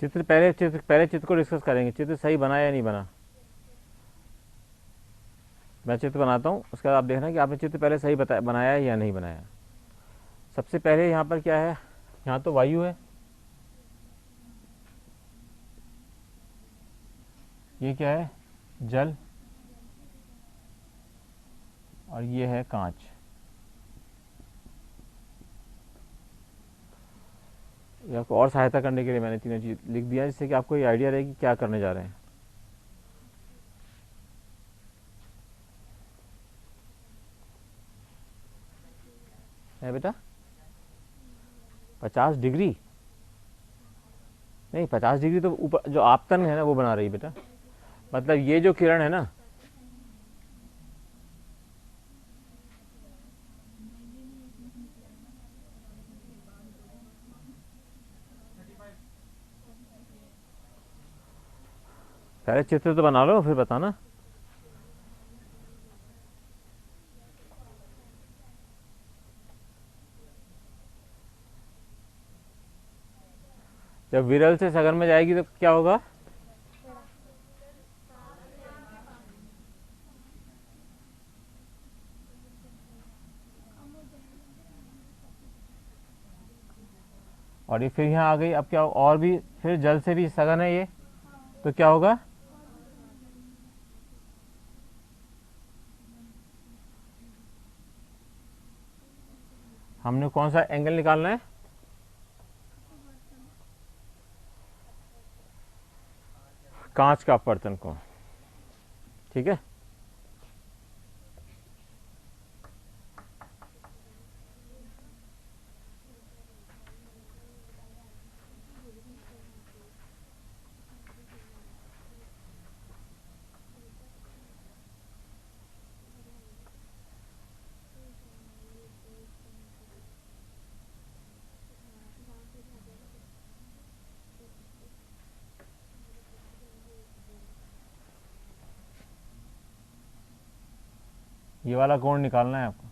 S1: पहले चित्र को डिस्कस करेंगे, चित्र सही बना या नहीं बना। मैं चित्र बनाता हूँ, उसके बाद आप देखना कि आपने चित्र पहले सही बनाया है या नहीं बनाया। सबसे पहले यहाँ पर क्या है, यहाँ तो वायु है, ये क्या है, जल, और ये है कांच। ये आपको और सहायता करने के लिए मैंने तीनों चीज लिख दिया, जिससे कि आपको ये आइडिया रहे कि क्या करने जा रहे हैं। है बेटा 50 डिग्री नहीं, 50 डिग्री तो ऊपर जो आपतन है ना वो बना रही है बेटा। मतलब ये जो किरण है ना, पहले चित्र तो बना लो फिर बताना। जब विरल से सघन में जाएगी तो क्या होगा, और ये फिर यहाँ आ गई। अब क्या, और भी फिर जल से भी सघन है ये, तो क्या होगा, हमने कौन सा एंगल निकालना है, कांच का अपवर्तन कोण। ठीक है, ये वाला कोण निकालना है आपको।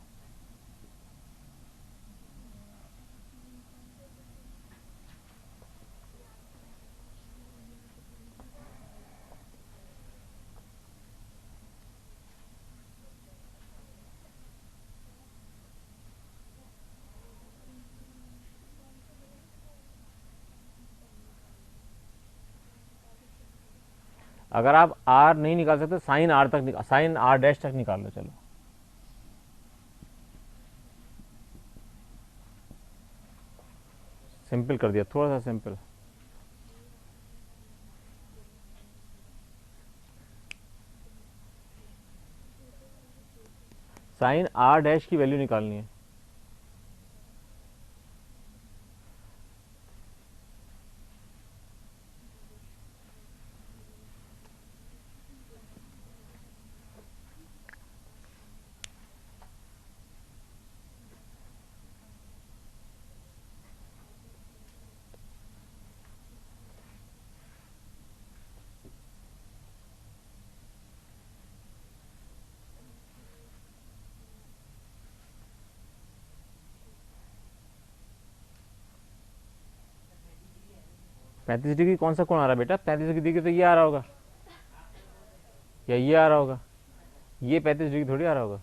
S1: अगर आप आर नहीं निकाल सकते साइन आर तक साइन आर डैश तक निकाल लो। चलो सिंपल कर दिया, थोड़ा सा सिंपल। साइन आर डैश की वैल्यू निकालनी है। पैंतीस डिग्री कौन सा कोण आ रहा है बेटा? 35 डिग्री तो ये आ रहा होगा या ये आ रहा होगा, ये 35 डिग्री थोड़ी आ रहा होगा।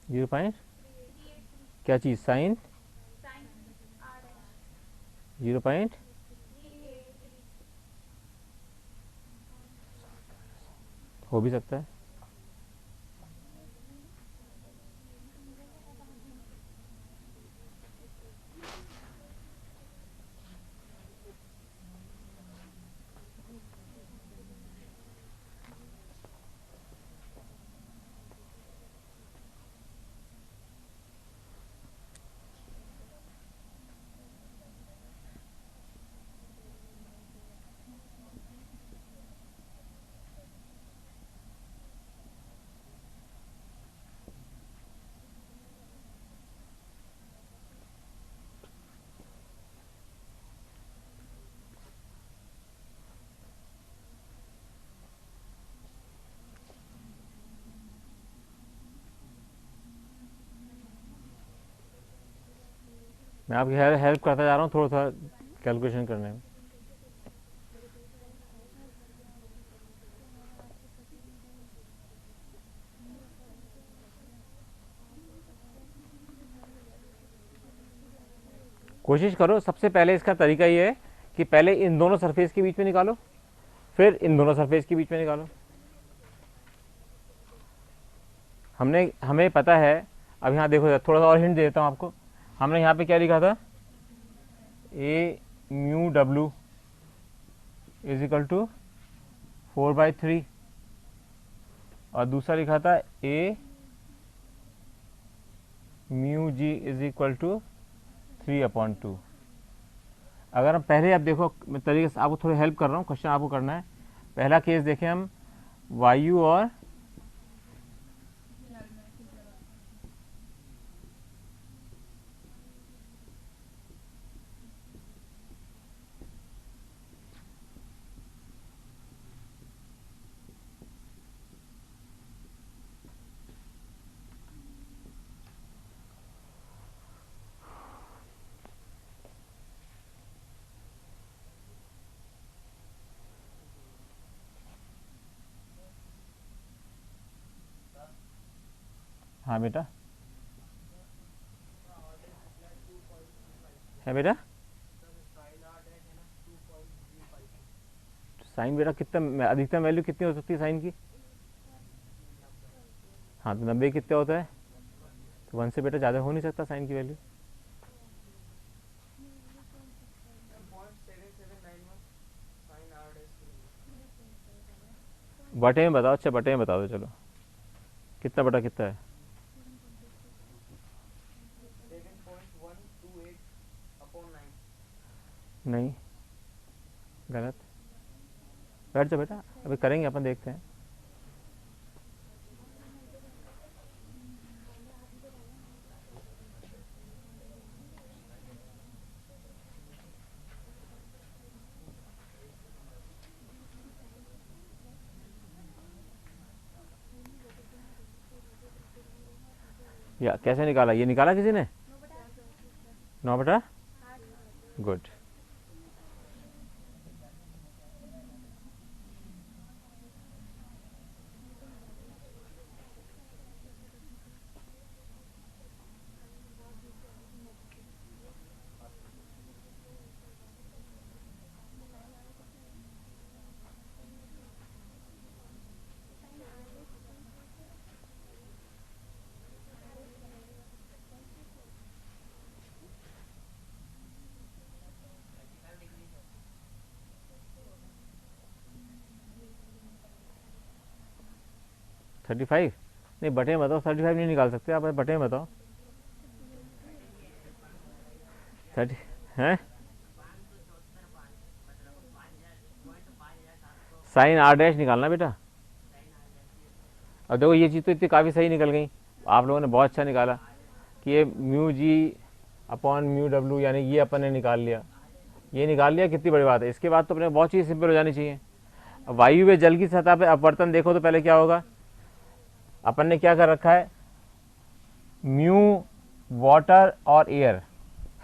S1: जीरो पॉइंट क्या चीज? साइन 0., हो भी सकता है। मैं आपकी हेल्प करता जा रहा हूँ थोड़ा सा कैलकुलेशन करने में। कोशिश करो, सबसे पहले इसका तरीका ये है कि पहले इन दोनों सरफेस के बीच में निकालो, फिर इन दोनों सरफेस के बीच में निकालो। हमें पता है। अब यहाँ देखो, थोड़ा सा और हिंट देता हूँ आपको। हमने यहाँ पे क्या लिखा था? ए म्यू डब्ल्यू इज इक्वल टू 4/3 और दूसरा लिखा था a mu g is equal to 3/2। अगर हम पहले, आप देखो मैं तरीके से आपको थोड़ी हेल्प कर रहा हूँ, क्वेश्चन आपको करना है। पहला केस देखें हम, वायु और हाँ बेटा, है बेटा। साइन बेटा कितना, अधिकतम वैल्यू कितनी हो सकती है साइन की? हाँ तो 90 कितना होता है? तो 1 से बेटा ज़्यादा हो नहीं सकता साइन की वैल्यू। बटे में बताओ। अच्छा बटे में बता दो, चलो कितना बटा कितना है? नहीं, गलत। बैठ जाओ बेटा, अभी करेंगे अपन, देखते हैं। या कैसे निकाला, ये निकाला किसी ने? 9/, गुड। थर्टी फाइव नहीं, बटे में बताओ, 35 नहीं निकाल सकते आप, बटे में बताओ। 30 हैं, साइन आर डैश निकालना बेटा। अब देखो ये चीज़ तो इतनी काफ़ी सही निकल गई, आप लोगों ने बहुत अच्छा निकाला कि ये mu G upon mu W, यानी ये अपन ने निकाल लिया, ये निकाल लिया, कितनी बड़ी बात है। इसके बाद तो अपने बहुत चीज़ सिंपल हो जानी चाहिए। अब वायु में जल की सतह पे अपवर्तन देखो तो पहले क्या होगा, अपन ने क्या कर रखा है, म्यू वाटर और एयर,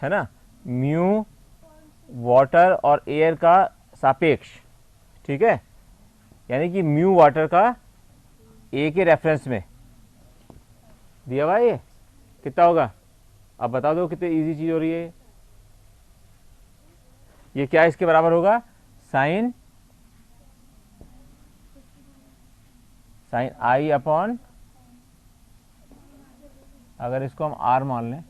S1: है ना, म्यू वाटर और एयर का सापेक्ष, ठीक है, यानी कि म्यू वाटर का ए के रेफरेंस में दिया हुआ है, ये कितना होगा, अब बता दो कितनी इजी चीज हो रही है। ये क्या इसके बराबर होगा, साइन आई अपॉन, अगर इसको हम आर मान लें,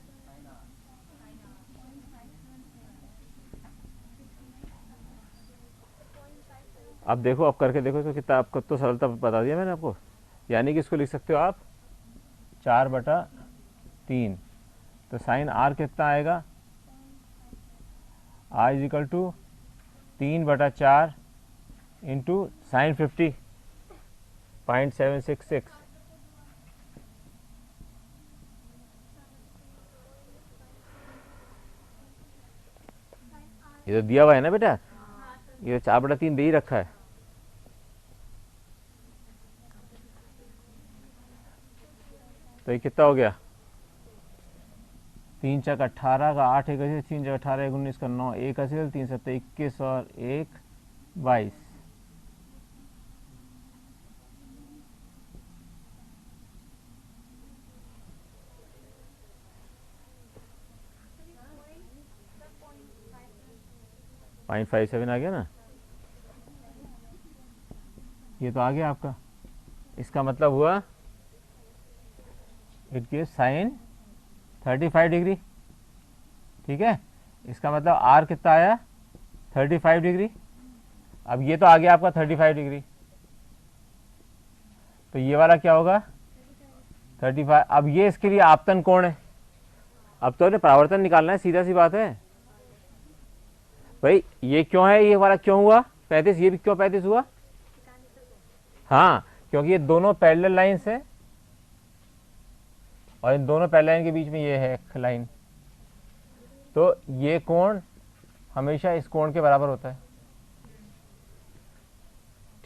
S1: अब देखो, अब करके देखो इसको कितना, आपको तो सरलता बता दिया मैंने आपको। यानी कि इसको लिख सकते हो आप 4/3, तो साइन आर कितना आएगा, r is equal to 3/4 into sine 50.766। ये तो दिया हुआ है ना बेटा, ये 4/3 दे ही रखा है। तो ये कितना हो गया, 3 चक 18 का 8 एक 3 चक 18 एक 19 का 9 एक 3 7 21 और 1 22। .57 आ गया ना, ये तो आ गया आपका। इसका मतलब हुआ इट गिव साइन 35 डिग्री, ठीक है। इसका मतलब आर कितना आया, 35 डिग्री। अब ये तो आ गया आपका 35 डिग्री, तो ये वाला क्या होगा 35। अब ये इसके लिए आपतन कोण है, अब तो परावर्तन निकालना है, सीधा सी बात है भाई। ये क्यों है, ये वाला क्यों हुआ 35, ये भी क्यों 35 हुआ, हाँ, क्योंकि ये दोनों पैरेलल लाइंस है और इन दोनों पैरेलल लाइन के बीच में ये है एक लाइन, तो ये कोण हमेशा इस कोण के बराबर होता है,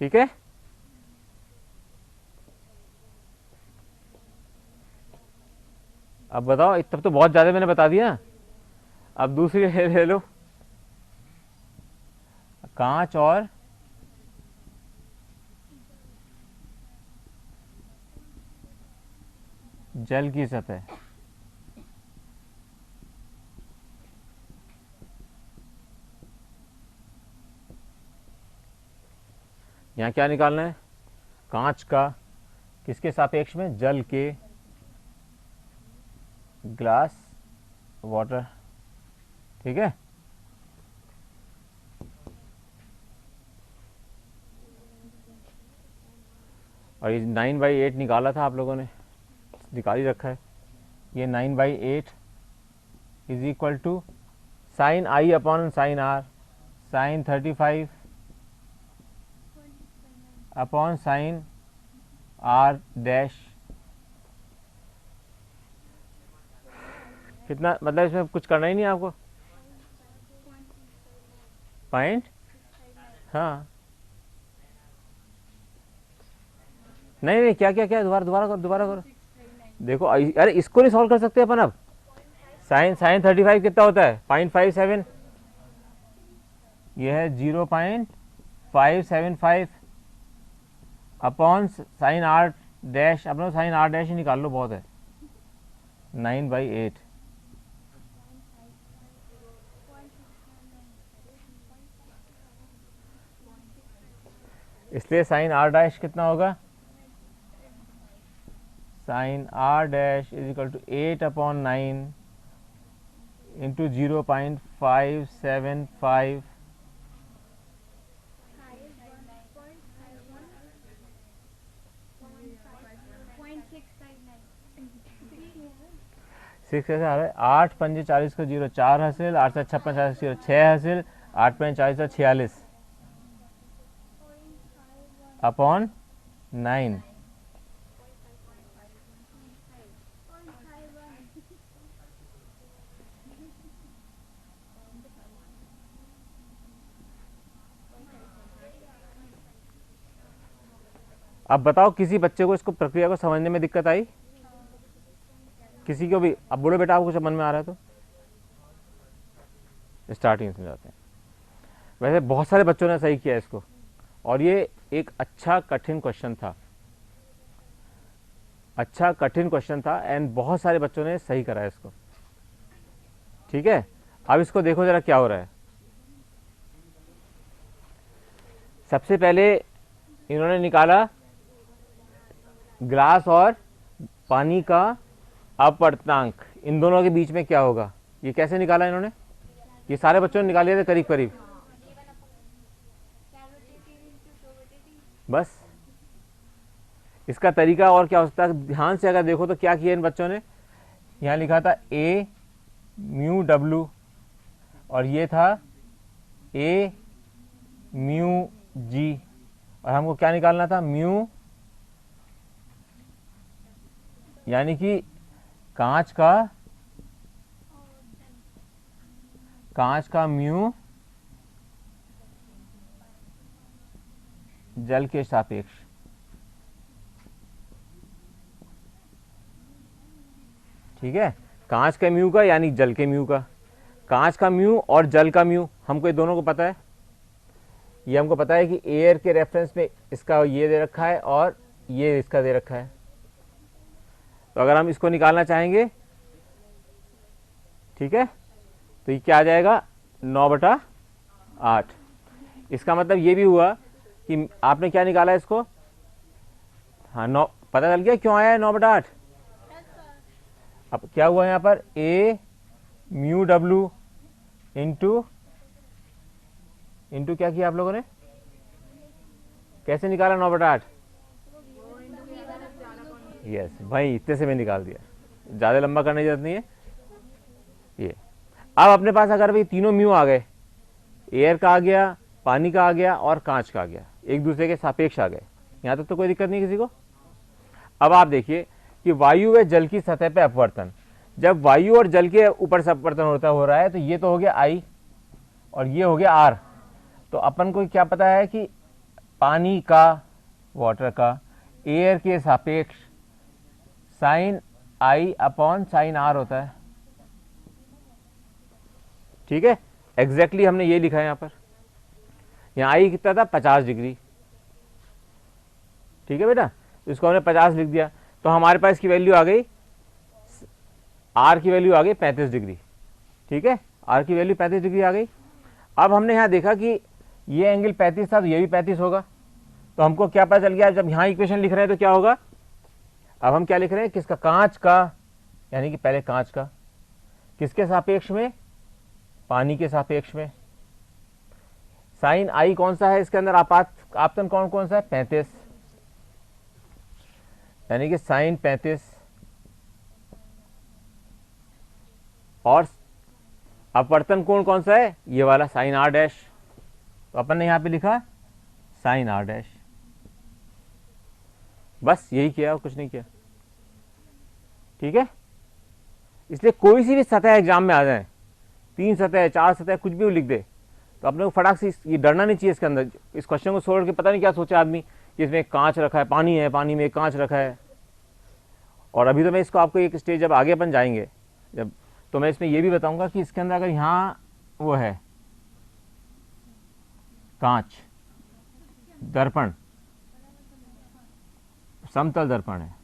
S1: ठीक है। अब बताओ, तब तो बहुत ज्यादा मैंने बता दिया। अब दूसरी ले लो, कांच और जल की सतह, यहां क्या निकालना है, कांच का किसके सापेक्ष में, जल के, ग्लास वाटर, ठीक है। और ये 9/8 निकाला था आप लोगों ने, निकाल ही रखा है। ये 9/8 is equal to sine i upon sine r, sine 35 upon sine r dash. कितना, मतलब इसमें कुछ करना ही नहीं आपको, पॉइंट, हाँ नहीं नहीं, क्या क्या क्या, दोबारा दोबारा करो, दोबारा करो। देखो अरे इसको नहीं सॉल्व कर सकते अपन अब। साइन 35 कितना होता है, 0.57, ये है 0.575 अपॉन साइन आर डैश। अपना साइन आर डैश ही निकाल लो, बहुत है, 9/8। इसलिए साइन आर डैश कितना होगा, sine r dash is equal to 8/9 into 0.575 6 ऐसे आ रहा है, 8 पंजे 40 का 0 4 हासिल, 8 से 56 40 0 6 हासिल, 8 पंजे 40 का 46 अपॉन 9। अब बताओ किसी बच्चे को इसको प्रक्रिया को समझने में दिक्कत आई, किसी को भी? अब बोलो बेटा आपको कुछ मन में आ रहा है तो स्टार्टिंग में जाते हैं। वैसे बहुत सारे बच्चों ने सही किया इसको, और ये एक अच्छा कठिन क्वेश्चन था, अच्छा कठिन क्वेश्चन था, एंड बहुत सारे बच्चों ने सही करा इसको। ठीक है, अब इसको देखो जरा क्या हो रहा है। सबसे पहले इन्होंने निकाला ग्लास और पानी का अपवर्तनांक, इन दोनों के बीच में क्या होगा, ये कैसे निकाला इन्होंने? ये सारे बच्चों ने निकाल लिया था करीब करीब, बस इसका तरीका और क्या हो सकता है, ध्यान से अगर देखो तो क्या किया इन बच्चों ने, यहाँ लिखा था ए म्यू डब्ल्यू, और ये था ए म्यू जी, और हमको क्या निकालना था, म्यू, यानी कि कांच का म्यू जल के सापेक्ष। ठीक है, कांच के म्यू का यानी जल के म्यू का, कांच का म्यू और जल का म्यू हमको ये दोनों को पता है। ये हमको पता है कि एयर के रेफरेंस में इसका ये दे रखा है और ये इसका दे रखा है। तो अगर हम इसको निकालना चाहेंगे, ठीक है, तो ये क्या आ जाएगा, 9/8। इसका मतलब ये भी हुआ कि आपने क्या निकाला इसको, हाँ 9, पता चल गया क्यों आया है 9/8। अब क्या हुआ यहाँ पर, ए म्यू डब्ल्यू इंटू क्या किया आप लोगों ने, कैसे निकाला 9/8? यस भाई, इतने से मैं निकाल दिया, ज़्यादा लंबा करने की जरूरत नहीं है। ये अब अपने पास अगर भाई तीनों म्यू आ गए, एयर का आ गया, पानी का आ गया और कांच का आ गया, एक दूसरे के सापेक्ष आ गए, यहाँ तक तो कोई दिक्कत नहीं किसी को। अब आप देखिए कि वायु व जल की सतह पे अपवर्तन, जब वायु और जल के ऊपर से अपवर्तन हो रहा है तो ये तो हो गया आई और ये हो गया आर। तो अपन को क्या पता है कि पानी का, वाटर का, एयर के सापेक्ष sine i upon sine r होता है। ठीक है, एग्जैक्टली हमने ये लिखा है यहाँ पर, यहाँ आई कितना था, 50 डिग्री। ठीक है बेटा, तो इसको हमने 50 लिख दिया, तो हमारे पास इसकी वैल्यू आ गई, आर की वैल्यू आ गई 35 डिग्री। ठीक है, आर की वैल्यू 35 डिग्री आ गई। अब हमने यहाँ देखा कि ये एंगल 35 था तो ये भी 35 होगा, तो हमको क्या पता चल गया, जब यहाँ इक्वेशन लिख रहे हैं तो क्या होगा, अब हम क्या लिख रहे हैं, किसका, कांच का, यानी कि पहले कांच का, किसके सापेक्ष में, पानी के सापेक्ष में। साइन आई कौन सा है इसके अंदर, आपतन कौन सा है, 35, यानी कि साइन 35, और अपवर्तन कोण कौन सा है, ये वाला साइन आर डैश। तो अपन ने यहाँ पे लिखा साइन आर डैश, बस यही किया और कुछ नहीं किया। ठीक है, इसलिए कोई सी भी सतह एग्जाम में आ जाए, 3 सतह 4 सतह कुछ भी वो लिख दे, तो अपने को फटाक से ये डरना नहीं चाहिए इसके अंदर। इस क्वेश्चन को छोड़ के पता नहीं क्या सोचा आदमी कि इसमें कांच रखा है, पानी है, पानी में एक कांच रखा है। और अभी तो मैं इसको आपको एक स्टेज जब आगे अपन जाएंगे जब, तो मैं इसमें ये भी बताऊंगा कि इसके अंदर अगर यहाँ वो है कांच, दर्पण, समतल दर्पण है,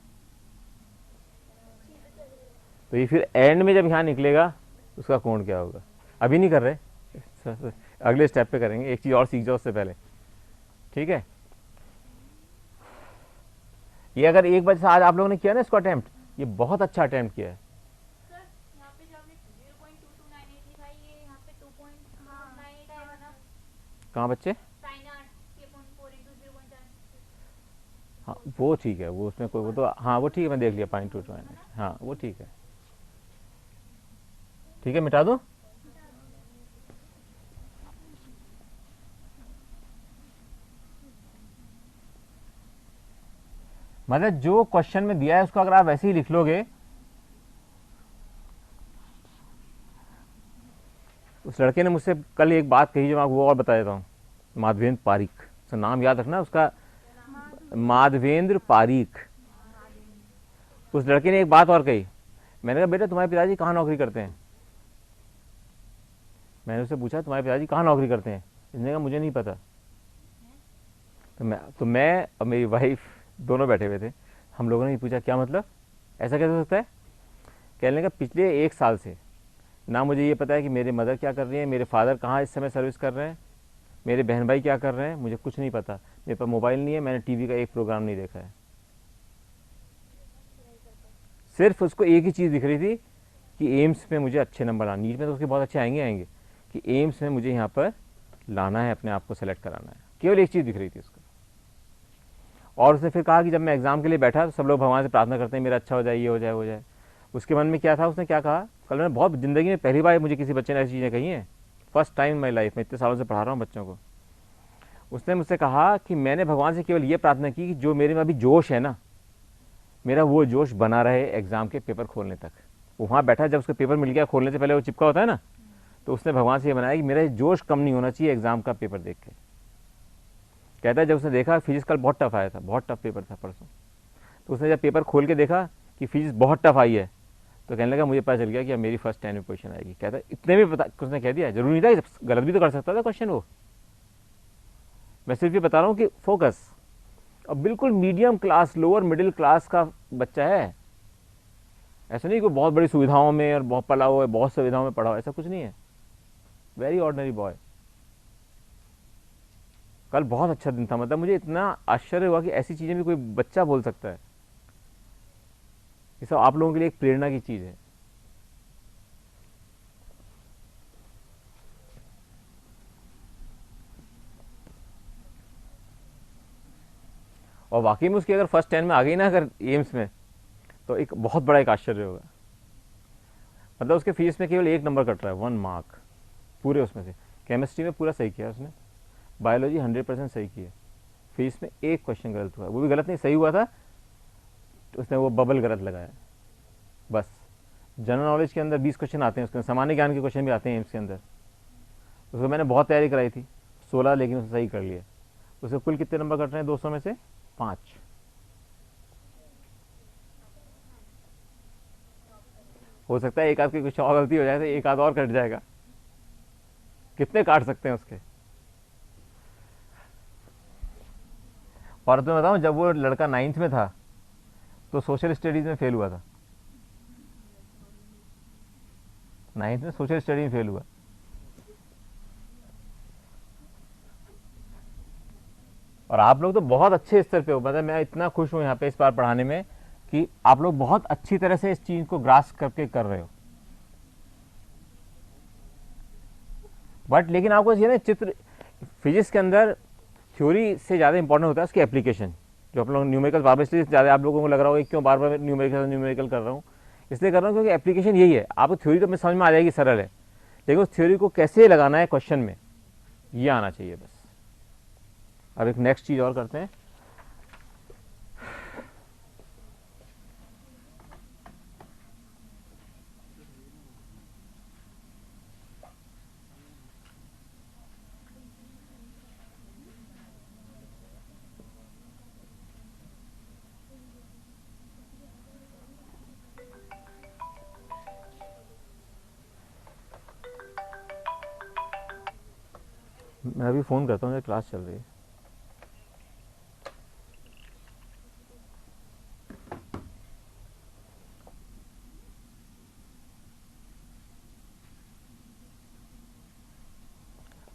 S1: तो ये फिर एंड में जब यहाँ निकलेगा उसका कोण क्या होगा। अभी नहीं कर रहे, अगले स्टेप पे करेंगे, एक चीज और सीख जाओ उससे पहले। ठीक है, ये अगर एक बजे से आज आप लोगों ने किया ना इसको अटेम्प्ट, ये बहुत अच्छा अटेम्प्ट किया है।
S2: सर यहाँ पे जो आपने 0.2298 लिखा है, ये यहाँ पे 2.98 आएगा ना?
S1: कहाँ बच्चे?
S2: साइन आर के 4 into 0.4।
S1: हाँ वो ठीक है, वो उसमें कोई वो तो हाँ वो ठीक है, मैं देख लिया 0.22, हाँ वो ठीक है। ठीक है, मिटा दूं? मतलब जो क्वेश्चन में दिया है उसको अगर आप वैसे ही लिख लोगे, उस लड़के ने मुझसे कल एक बात कही जो मैं वो और बता देता हूँ, माधवेंद्र पारीक, तो नाम याद रखना उसका, माधवेंद्र पारीक। उस लड़के ने एक बात और कही, मैंने कहा बेटा तुम्हारे पिताजी कहाँ नौकरी करते हैं? मैंने उससे पूछा तुम्हारे पिताजी कहाँ नौकरी करते हैं? इसने कहा मुझे नहीं पता। तो मैं और मेरी वाइफ दोनों बैठे हुए थे, हम लोगों ने पूछा क्या मतलब, ऐसा कैसे हो सकता है? कहने का पिछले 1 साल से ना मुझे ये पता है कि मेरे मदर क्या कर रही है, मेरे फादर कहाँ इस समय सर्विस कर रहे हैं, मेरे बहन भाई क्या कर रहे हैं, मुझे कुछ नहीं पता। मेरे पास मोबाइल नहीं है, मैंने टीवी का एक प्रोग्राम नहीं देखा है। सिर्फ उसको एक ही चीज़ दिख रही थी कि एम्स में मुझे अच्छे नंबर आने, नीट में तो उसके बहुत अच्छे आएंगे, कि एम्स में मुझे यहाँ पर लाना है, अपने आप को सेलेक्ट कराना है, केवल एक चीज़ दिख रही थी उसको। और उसने फिर कहा कि जब मैं एग्ज़ाम के लिए बैठा तो सब लोग भगवान से प्रार्थना करते हैं मेरा अच्छा हो जाए, ये हो जाए, वो जाए। उसके मन में क्या था, उसने क्या कहा, कल मैं बहुत ज़िंदगी में पहली बार मुझे किसी बच्चे ने ऐसी चीज़ें कही हैं, first time in my life में, इतने सालों से पढ़ा रहा हूँ बच्चों को। उसने मुझसे कहा कि मैंने भगवान से केवल ये प्रार्थना की कि जो मेरे में अभी जोश है ना, मेरा वो जोश बना रहे एग्ज़ाम के पेपर खोलने तक। वो वहाँ बैठा, जब उसका पेपर मिल गया, खोलने से पहले वो चिपका होता है ना, तो उसने भगवान से ये बनाया कि मेरा जोश कम नहीं होना चाहिए एग्ज़ाम का पेपर देख के। कहता है जब उसने देखा फिजिक्स कल बहुत टफ आया था, बहुत टफ पेपर था परसों, तो उसने जब पेपर खोल के देखा कि फिजिक्स बहुत टफ आई है, तो कहने लगा मुझे पता चल गया कि अब मेरी फर्स्ट 10 में पोजीशन आएगी। कहता है इतने में पता, उसने कह दिया, जरूरी नहीं था, गलत भी तो कर सकता था क्वेश्चन वो। मैं सिर्फ ये बता रहा हूँ कि फोकस। अब बिल्कुल medium class, lower middle class का बच्चा है, ऐसा नहीं कोई बहुत बड़ी सुविधाओं में और बहुत पढ़ा हुआ है, बहुत सुविधाओं में पढ़ा हुआ, ऐसा कुछ नहीं है। Very ordinary boy. कल बहुत अच्छा दिन था, मतलब मुझे इतना आश्चर्य हुआ कि ऐसी चीजें भी कोई बच्चा बोल सकता है। ये सब आप लोगों के लिए एक प्रेरणा की चीज है। और वाकई में उसकी अगर फर्स्ट 10 में आ गई ना अगर एम्स में, तो एक बहुत बड़ा एक आश्चर्य होगा। मतलब उसके फिजिक्स में केवल 1 नंबर कट रहा है, 1 मार्क पूरे उसमें से। केमिस्ट्री में पूरा सही किया उसने, बायोलॉजी 100% सही की है, फिजिक्स में 1 क्वेश्चन गलत हुआ, वो भी गलत नहीं, सही हुआ था, तो उसने वो बबल गलत लगाया बस। जनरल नॉलेज के अंदर 20 क्वेश्चन आते हैं, उसके सामान्य ज्ञान के क्वेश्चन भी आते हैं एम्स के अंदर। उसको मैंने बहुत तैयारी कराई थी, 16, लेकिन उसने सही कर लिया। उसके कुल कितने नंबर कट रहे हैं 200 में से? 5। हो सकता है एक आध की कुछ और गलती हो जाए तो एक आध और कट जाएगा, कितने काट सकते हैं उसके। और तुम्हें बताऊं, जब वो लड़का 9th में था तो सोशल स्टडीज में फेल हुआ था, 9th में सोशल स्टडी में फेल हुआ। और आप लोग तो बहुत अच्छे स्तर पे हो, मतलब मैं इतना खुश हूं यहाँ पे इस बार पढ़ाने में कि आप लोग बहुत अच्छी तरह से इस चीज को ग्रास्प करके कर रहे हो। बट लेकिन आपको ये ना, चित्र फिजिक्स के अंदर थ्योरी से ज़्यादा इंपॉर्टेंट होता है उसकी एप्लीकेशन। जो आप लोग न्यूमेरिकल बार बार, इसलिए ज़्यादा आप लोगों को लग रहा होगा क्यों बार बार न्यूमेरिकल कर रहा हूँ, इसलिए कर रहा हूँ क्योंकि एप्लीकेशन यही है। आपको थ्योरी तो मैं समझ में आ जाएगी, सरल है, लेकिन उस थ्योरी को कैसे लगाना है क्वेश्चन में, ये आना चाहिए बस। अब एक नेक्स्ट चीज़ और करते हैं। मैं अभी फ़ोन करता हूँ, क्लास चल रही है।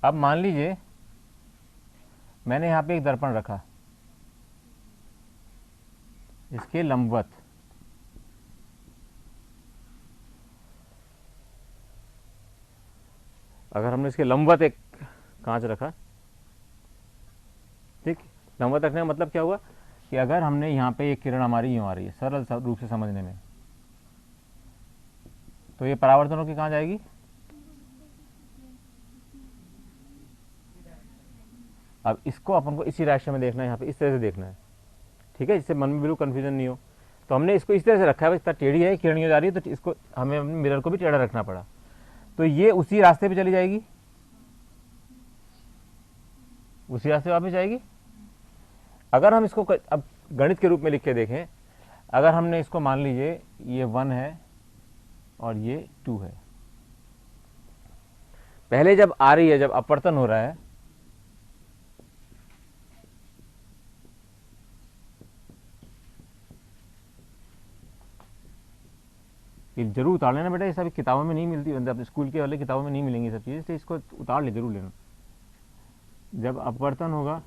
S1: अब मान लीजिए मैंने यहाँ पे एक दर्पण रखा, इसके लंबवत, अगर हमने इसके लंबवत एक कांच रखा, ठीक, लंबवत रखने का मतलब क्या हुआ कि अगर हमने यहाँ पे एक किरण हमारी यूँ आ रही है, सरल रूप से समझने में, तो ये परावर्तन होकर कहाँ जाएगी, अब इसको अपन को इसी डायरेक्शन में देखना है, यहाँ पे इस तरह से देखना है, ठीक है, जिससे मन में बिल्कुल कन्फ्यूजन नहीं हो। तो हमने इसको इस तरह से रखा है, इतना टेढ़ी है, किरण यूँ जा रही है, तो इसको हमें अपने मिरर को भी टेढ़ा रखना पड़ा, तो ये उसी रास्ते पे चली जाएगी, उसी रास्ते पे वापस जाएगी। अगर हम इसको अब गणित के रूप में लिख के देखें, अगर हमने इसको मान लीजिए ये 1 है और ये 2 है, पहले जब आ रही है, जब अपवर्तन हो रहा है, ये जरूर उतार लेना बेटा, ये सब किताबों में नहीं मिलती, मतलब स्कूल के वाले किताबों में नहीं मिलेंगी सब चीज़ें, तो इसको उतार ले, जरूर लेना। जब अपवर्तन होगा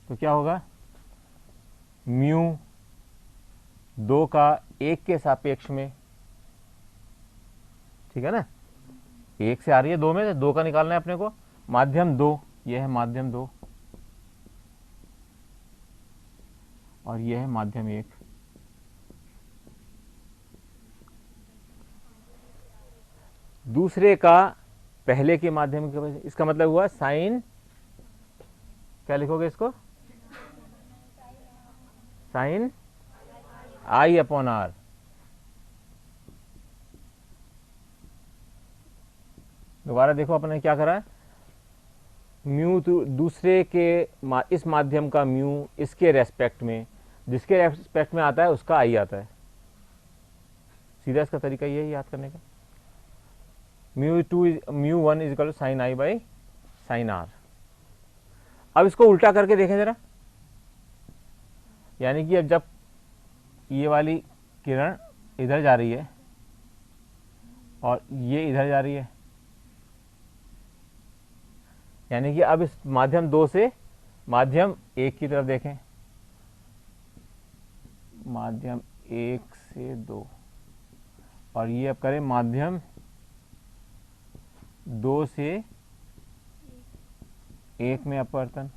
S1: तो क्या होगा, म्यू 2 का 1 के सापेक्ष में, ठीक है ना, 1 से आ रही है 2 में, तो 2 का निकालना है अपने को, माध्यम 2, यह है माध्यम 2 और यह है माध्यम 1। दूसरे का पहले के माध्यम के, इसका मतलब हुआ साइन, क्या लिखोगे इसको, साइन आई अपॉन आर। दोबारा देखो अपने क्या करा है, म्यू दूसरे के इस माध्यम का म्यू इसके रेस्पेक्ट में, जिसके रेस्पेक्ट में आता है उसका आई आता है, सीधा इसका तरीका ये है याद करने का। Mu 1 is equal to sine i by sine r. अब इसको उल्टा करके देखें जरा, यानी कि अब जब ये वाली किरण इधर जा रही है और ये इधर जा रही है, यानी कि अब इस माध्यम 2 से माध्यम 1 की तरफ देखें, माध्यम 1 से 2, और ये अब करें माध्यम 2 से 1 में अपवर्तन।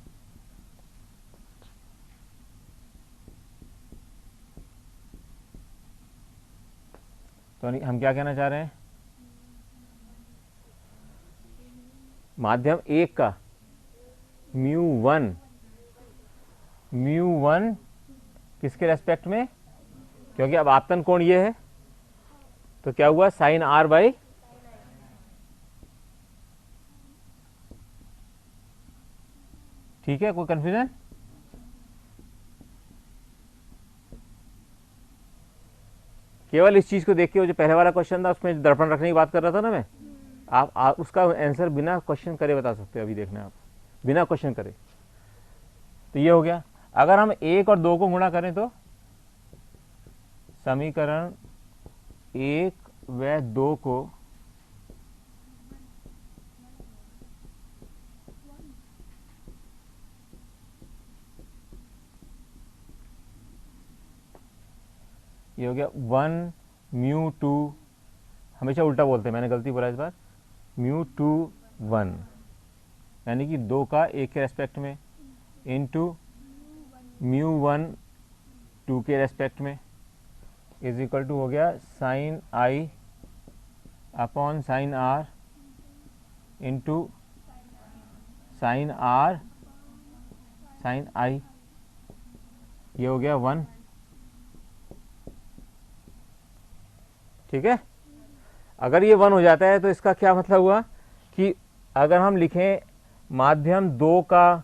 S1: तो हम क्या कहना चाह रहे हैं, माध्यम 1 का म्यू 1 किसके रेस्पेक्ट में, क्योंकि अब आपतन कोण ये है, तो क्या हुआ, साइन आर बाई, ठीक है, कोई कंफ्यूजन, केवल इस चीज को देख के, जो पहले वाला क्वेश्चन था उसमें दर्पण रखने की बात कर रहा था ना मैं, आप उसका आंसर बिना क्वेश्चन करे बता सकते हो, अभी देखना है आप, बिना क्वेश्चन करे। तो ये हो गया। अगर हम 1 और 2 को गुणा करें तो समीकरण 1 व 2 को ये हो गया 1 म्यू 2, हमेशा उल्टा बोलते हैं, मैंने गलती बोला इस बार, म्यू 2 1, यानी कि 2 का 1 के रेस्पेक्ट में, इंटू म्यू 1 2 के रेस्पेक्ट में, इज इक्वल टू हो गया sine i upon sine r into sine r sine i, ये हो गया 1। ठीक है, अगर ये 1 हो जाता है तो इसका क्या मतलब हुआ कि अगर हम लिखें माध्यम 2 का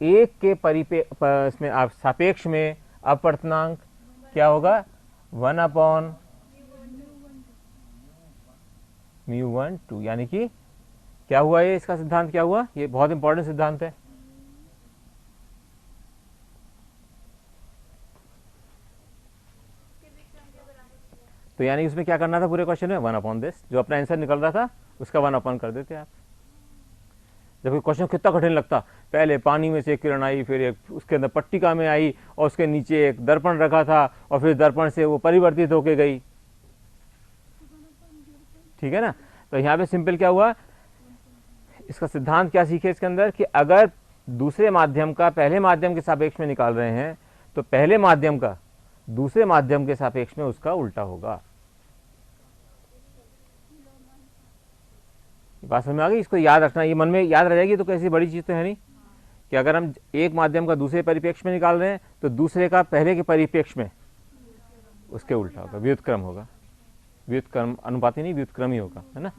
S1: 1 के इसमें सापेक्ष में अपवर्तनांक क्या होगा, 1/μ1/2, यानी कि क्या हुआ, ये इसका सिद्धांत क्या हुआ, ये बहुत इंपॉर्टेंट सिद्धांत है। तो यानी उसमें क्या करना था पूरे क्वेश्चन में, 1/this, जो अपना आंसर निकल रहा था उसका 1 कर देते आप। जब क्वेश्चन कितना कठिन लगता, पहले पानी में से एक किरण आई, फिर एक उसके अंदर पट्टिका में आई, और उसके नीचे एक दर्पण रखा था, और फिर दर्पण से वो परिवर्तित होके गई। ठीक है ना, तो यहाँ पे सिंपल क्या हुआ, इसका सिद्धांत क्या सीखे इसके अंदर कि अगर दूसरे माध्यम का पहले माध्यम के सापेक्ष में निकाल रहे हैं तो पहले माध्यम का दूसरे माध्यम के सापेक्ष में उसका उल्टा होगा। बात समझ में आ गई, इसको याद रखना, ये मन में याद रह जाएगी तो कैसी बड़ी चीज तो है नहीं कि अगर हम एक माध्यम का दूसरे परिप्रेक्ष्य में निकाल रहे हैं तो दूसरे का पहले के परिप्रेक्ष्य में उसके उल्टा होगा, व्युत्क्रम होगा, व्युत्क्रम अनुपाती नहीं, व्युत्क्रम ही होगा, है ना।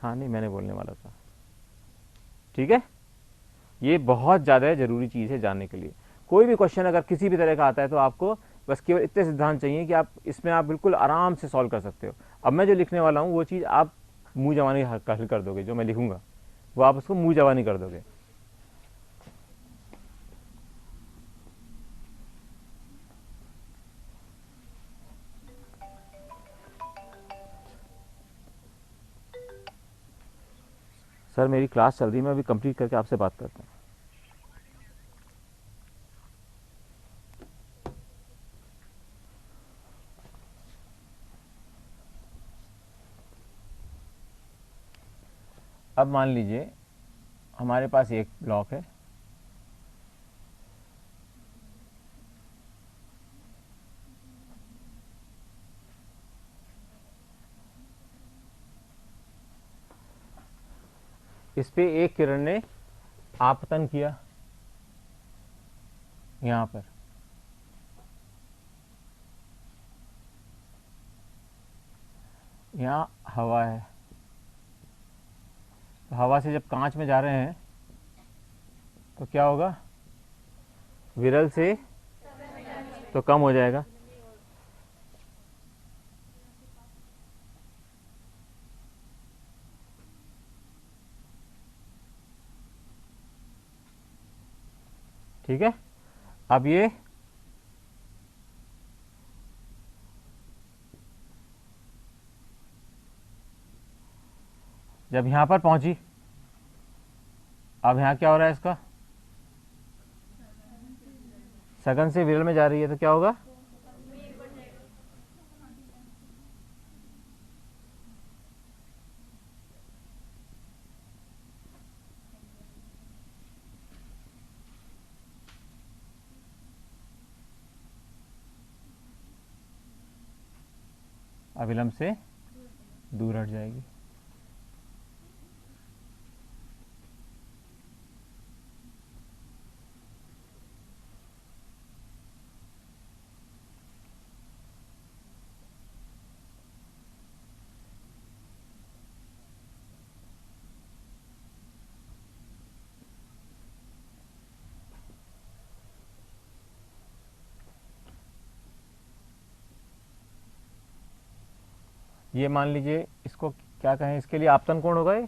S1: हाँ नहीं, मैंने बोलने वाला था। ठीक है, ये बहुत ज़्यादा जरूरी चीज़ है जानने के लिए। कोई भी क्वेश्चन अगर किसी भी तरह का आता है तो आपको बस केवल इतने सिद्धांत चाहिए कि आप इसमें आप बिल्कुल आराम से सॉल्व कर सकते हो। अब मैं जो लिखने वाला हूँ वो चीज़ आप मुंह जवानी हासिल कर दोगे, जो मैं लिखूंगा वो आप उसको मुंह जवानी कर दोगे। सर मेरी क्लास चल रही है, मैं अभी कंप्लीट करके आपसे बात करता हूँ। अब मान लीजिए हमारे पास एक ब्लॉक है, इस पे एक किरण ने आपतन किया, यहां पर यहां हवा है, तो हवा से जब कांच में जा रहे हैं तो क्या होगा, विरल से तो कम हो जाएगा, ठीक है। अब ये जब यहां पर पहुंची, अब यहां क्या हो रहा है, इसका सघन से विरल में जा रही है, तो क्या होगा, अविलंब से दूर हट जाएगी। ये मान लीजिए इसको क्या कहें, इसके लिए आपतन कोण होगा, ये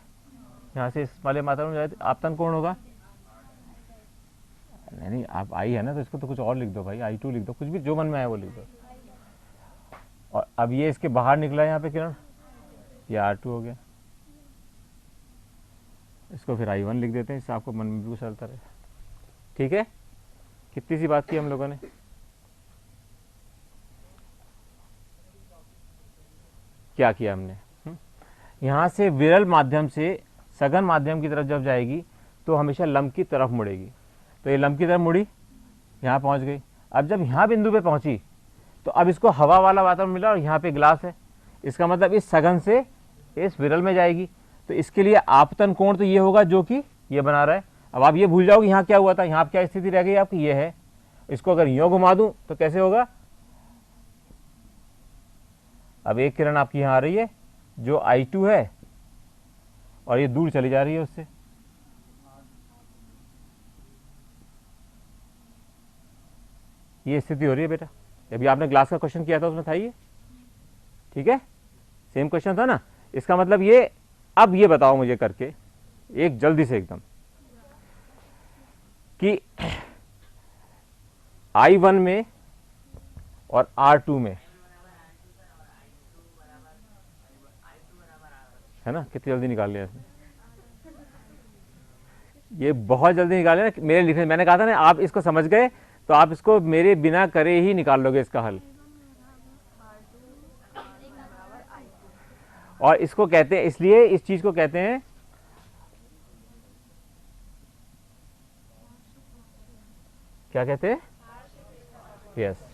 S1: यहाँ से इस वाले मात्रा में जाए तो आपतन कोण होगा, नहीं आप आई है ना तो इसको तो कुछ और लिख दो भाई, I2 लिख दो, कुछ भी जो मन में आए वो लिख दो। और अब ये इसके बाहर निकला यहाँ पे किरण, ये R2 हो गया, इसको फिर I1 लिख देते हैं, इससे आपको मन में भी चलता रहे। ठीक है, कितनी सी बात की हम लोगों ने। क्या किया हमने, यहाँ से विरल माध्यम से सघन माध्यम की तरफ जब जाएगी तो हमेशा लंब की तरफ मुड़ेगी, तो ये लंब की तरफ मुड़ी, यहाँ पहुँच गई। अब जब यहाँ बिंदु पे पहुँची तो अब इसको हवा वाला वातावरण मिला और यहाँ पे ग्लास है, इसका मतलब इस सघन से इस विरल में जाएगी, तो इसके लिए आपतन कोण तो ये होगा जो कि ये बना रहा है। अब आप ये भूल जाओगे यहाँ क्या हुआ था, यहाँ क्या स्थिति रह गई आपकी, ये है। इसको अगर यूं घुमा दूं तो कैसे होगा, अब एक किरण आपकी यहाँ आ रही है जो I2 है और ये दूर चली जा रही है उससे, ये स्थिति हो रही है बेटा। अभी आपने ग्लास का क्वेश्चन किया था उसमें था ये, ठीक है, सेम क्वेश्चन था ना। इसका मतलब ये, अब ये बताओ मुझे करके एक जल्दी से एकदम कि I1 में और R2 में, है ना, कितनी जल्दी निकाल लिया इसने, ये बहुत जल्दी निकाल लिया ना मेरे लिखने। मैंने कहा था ना आप इसको समझ गए तो आप इसको मेरे बिना करे ही निकाल लोगे इसका हल। और इसको कहते हैं, इसलिए इस चीज को कहते हैं, क्या कहते हैं, यस।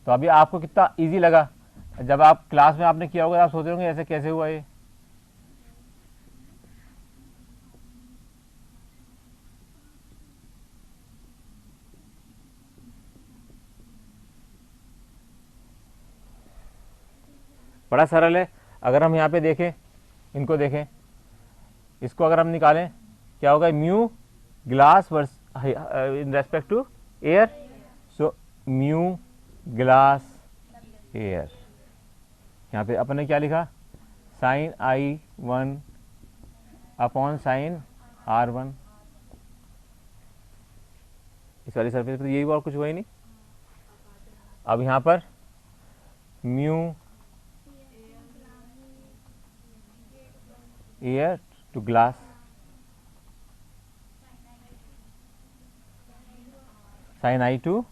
S1: तो अभी आपको कितना इजी लगा, जब आप क्लास में आपने किया होगा आप सोच रहे होंगे ऐसे कैसे हुआ ये। बड़ा सरल है। अगर हम यहाँ पे देखें, इनको देखें, इसको अगर हम निकालें क्या होगा, mu glass versus in respect to air, so mu glass air. यहाँ पे अपन ने क्या लिखा, sign I1 upon sine R1। इस वाली सरफेस पर यही हुआ और कुछ हुआ ही नहीं। अब यहाँ पर mu air to glass, sine I2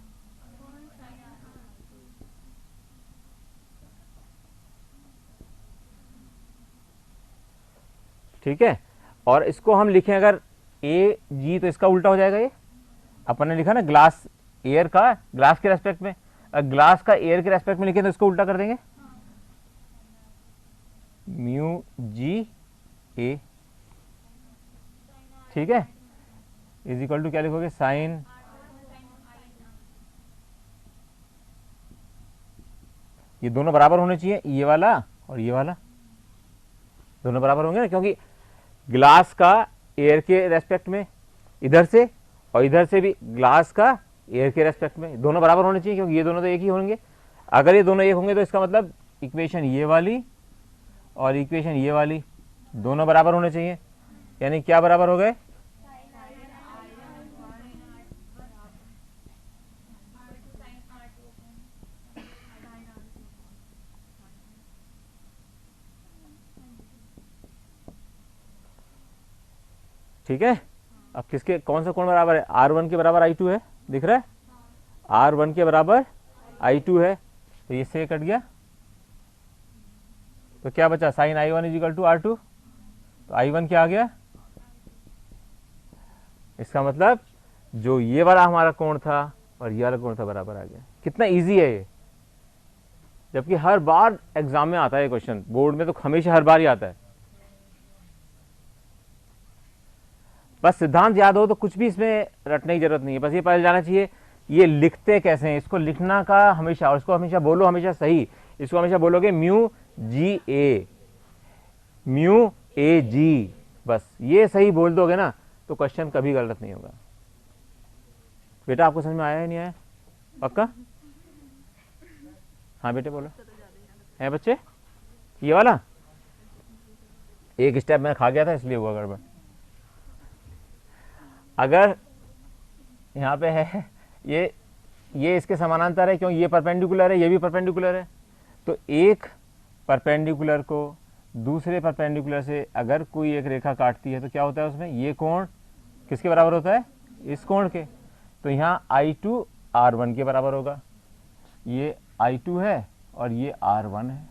S1: ठीक है। और इसको हम लिखें अगर ए जी तो इसका उल्टा हो जाएगा। ये अपन ने लिखा ना ग्लास एयर का ग्लास के रेस्पेक्ट में, ग्लास का एयर के रेस्पेक्ट में लिखे तो इसको उल्टा कर देंगे, म्यू जी ए, ठीक है, इज इक्वल टू क्या लिखोगे, साइन ये दोनों बराबर होने चाहिए, ये वाला और ये वाला दोनों बराबर होंगे ना, क्योंकि ग्लास का एयर के रेस्पेक्ट में इधर से और इधर से भी ग्लास का एयर के रेस्पेक्ट में दोनों बराबर होने चाहिए, क्योंकि ये दोनों तो एक ही होंगे। अगर ये दोनों एक होंगे तो इसका मतलब इक्वेशन ये वाली और इक्वेशन ये वाली दोनों बराबर होने चाहिए। यानी क्या बराबर हो गए, ठीक है। अब किसके कौन सा कोण बराबर है, R1 के बराबर I2 है, दिख रहा है, R1 के बराबर I2 है, तो ये से कट गया, तो क्या बचा, sign I1 is equal to R2, तो I1 क्या आ गया, इसका मतलब जो ये वाला हमारा कोण था और ये वाला कोण था बराबर आ गया। कितना इजी है ये, जबकि हर बार एग्जाम में आता है ये क्वेश्चन, बोर्ड में तो हमेशा हर बार ही आता है। बस सिद्धांत याद हो तो कुछ भी इसमें रटने की जरूरत नहीं है, बस ये पता जाना चाहिए ये लिखते कैसे हैं, इसको लिखना का हमेशा, और इसको हमेशा बोलो हमेशा सही, इसको हमेशा बोलोगे mu G A, mu A जी, बस ये सही बोल दोगे ना तो क्वेश्चन कभी गलत नहीं होगा। बेटा आपको समझ में आया है नहीं आया, पक्का, हाँ बेटे बोलो, है बच्चे, ये वाला एक स्टेप मैं खा गया था इसलिए हुआ गड़बड़। अगर यहाँ पे है ये इसके समानांतर है, क्योंकि ये परपेंडिकुलर है, ये भी परपेंडिकुलर है, तो एक परपेंडिकुलर को दूसरे परपेंडिकुलर से अगर कोई एक रेखा काटती है तो क्या होता है उसमें, ये कोण किसके बराबर होता है, इस कोण के। तो यहाँ I2 R1 के बराबर होगा, ये I2 है और ये R1 है,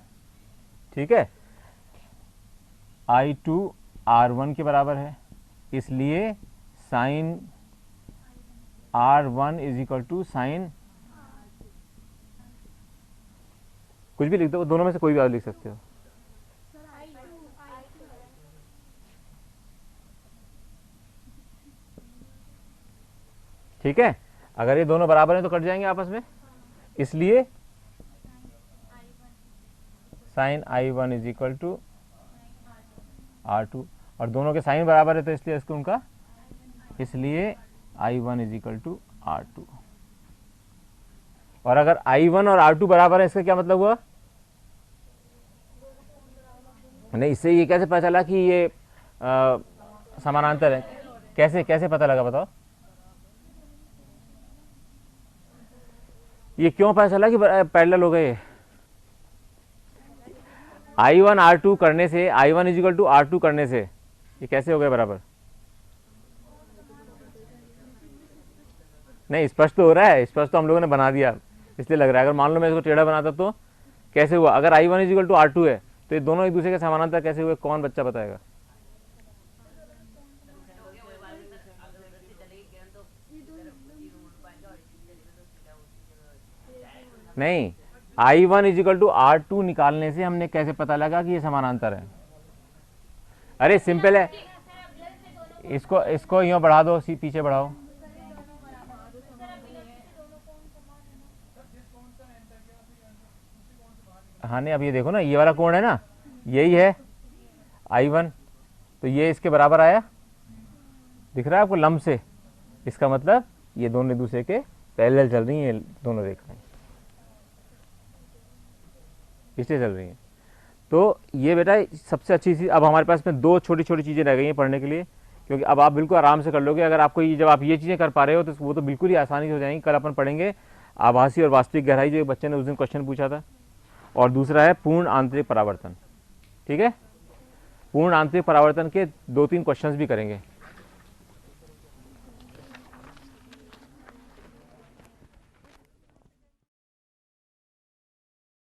S1: ठीक है, I2 R1 के बराबर है, इसलिए sine R1 is equal to sine, कुछ भी लिख दो, दोनों में से कोई भी आप लिख सकते हो, ठीक है, अगर ये दोनों बराबर हैं तो कट जाएंगे आपस में, इसलिए sign I1 is equal to R2, और दोनों के साइन बराबर है तो इसलिए इसको उनका, इसलिए I1 is equal to R2। और अगर I1 और R2 बराबर है, इसका क्या मतलब हुआ? नहीं, इससे ये कैसे पता चला कि ये समानांतर है? कैसे कैसे पता लगा बताओ? ये क्यों पता चला कि पैरेलल हो गए? I1 R2 करने से, I1 is equal to R2 करने से ये कैसे हो गए बराबर? नहीं, स्पष्ट तो हो रहा है, स्पष्ट तो हम लोगों ने बना दिया, इसलिए लग रहा है। अगर मान लो मैं इसको टेढ़ा बनाता तो कैसे हुआ? अगर I1 is equal to R2 है तो ये दोनों एक दूसरे के समानांतर कैसे हुए? कौन बच्चा बताएगा? नहीं, I1 is equal to R2 निकालने से हमने कैसे पता लगा कि ये समानांतर है? अरे सिंपल है, इसको इसको यूँ बढ़ा दो, पीछे बढ़ाओ। हाँ नहीं, अब ये देखो ना, ये वाला कोण है ना, यही है I1, तो ये इसके बराबर आया, दिख रहा है आपको लंब से? इसका मतलब ये दोनों एक दूसरे के पैरेलल चल रही हैं, दोनों रेखाएं इसलिए चल रही हैं। तो ये बेटा सबसे अच्छी चीज़, अब हमारे पास में दो छोटी छोटी चीज़ें रह गई हैं पढ़ने के लिए, क्योंकि अब आप बिल्कुल आराम से कर लोगे। अगर आपको ये, जब आप ये चीज़ें कर पा रहे हो तो वो तो बिल्कुल ही आसानी से हो जाएंगी। कल अपन पढ़ेंगे आभासी और वास्तविक गहराई, जो एक बच्चे ने उस दिन क्वेश्चन पूछा था, और दूसरा है पूर्ण आंतरिक परावर्तन। ठीक है, पूर्ण आंतरिक परावर्तन के 2-3 क्वेश्चंस भी करेंगे।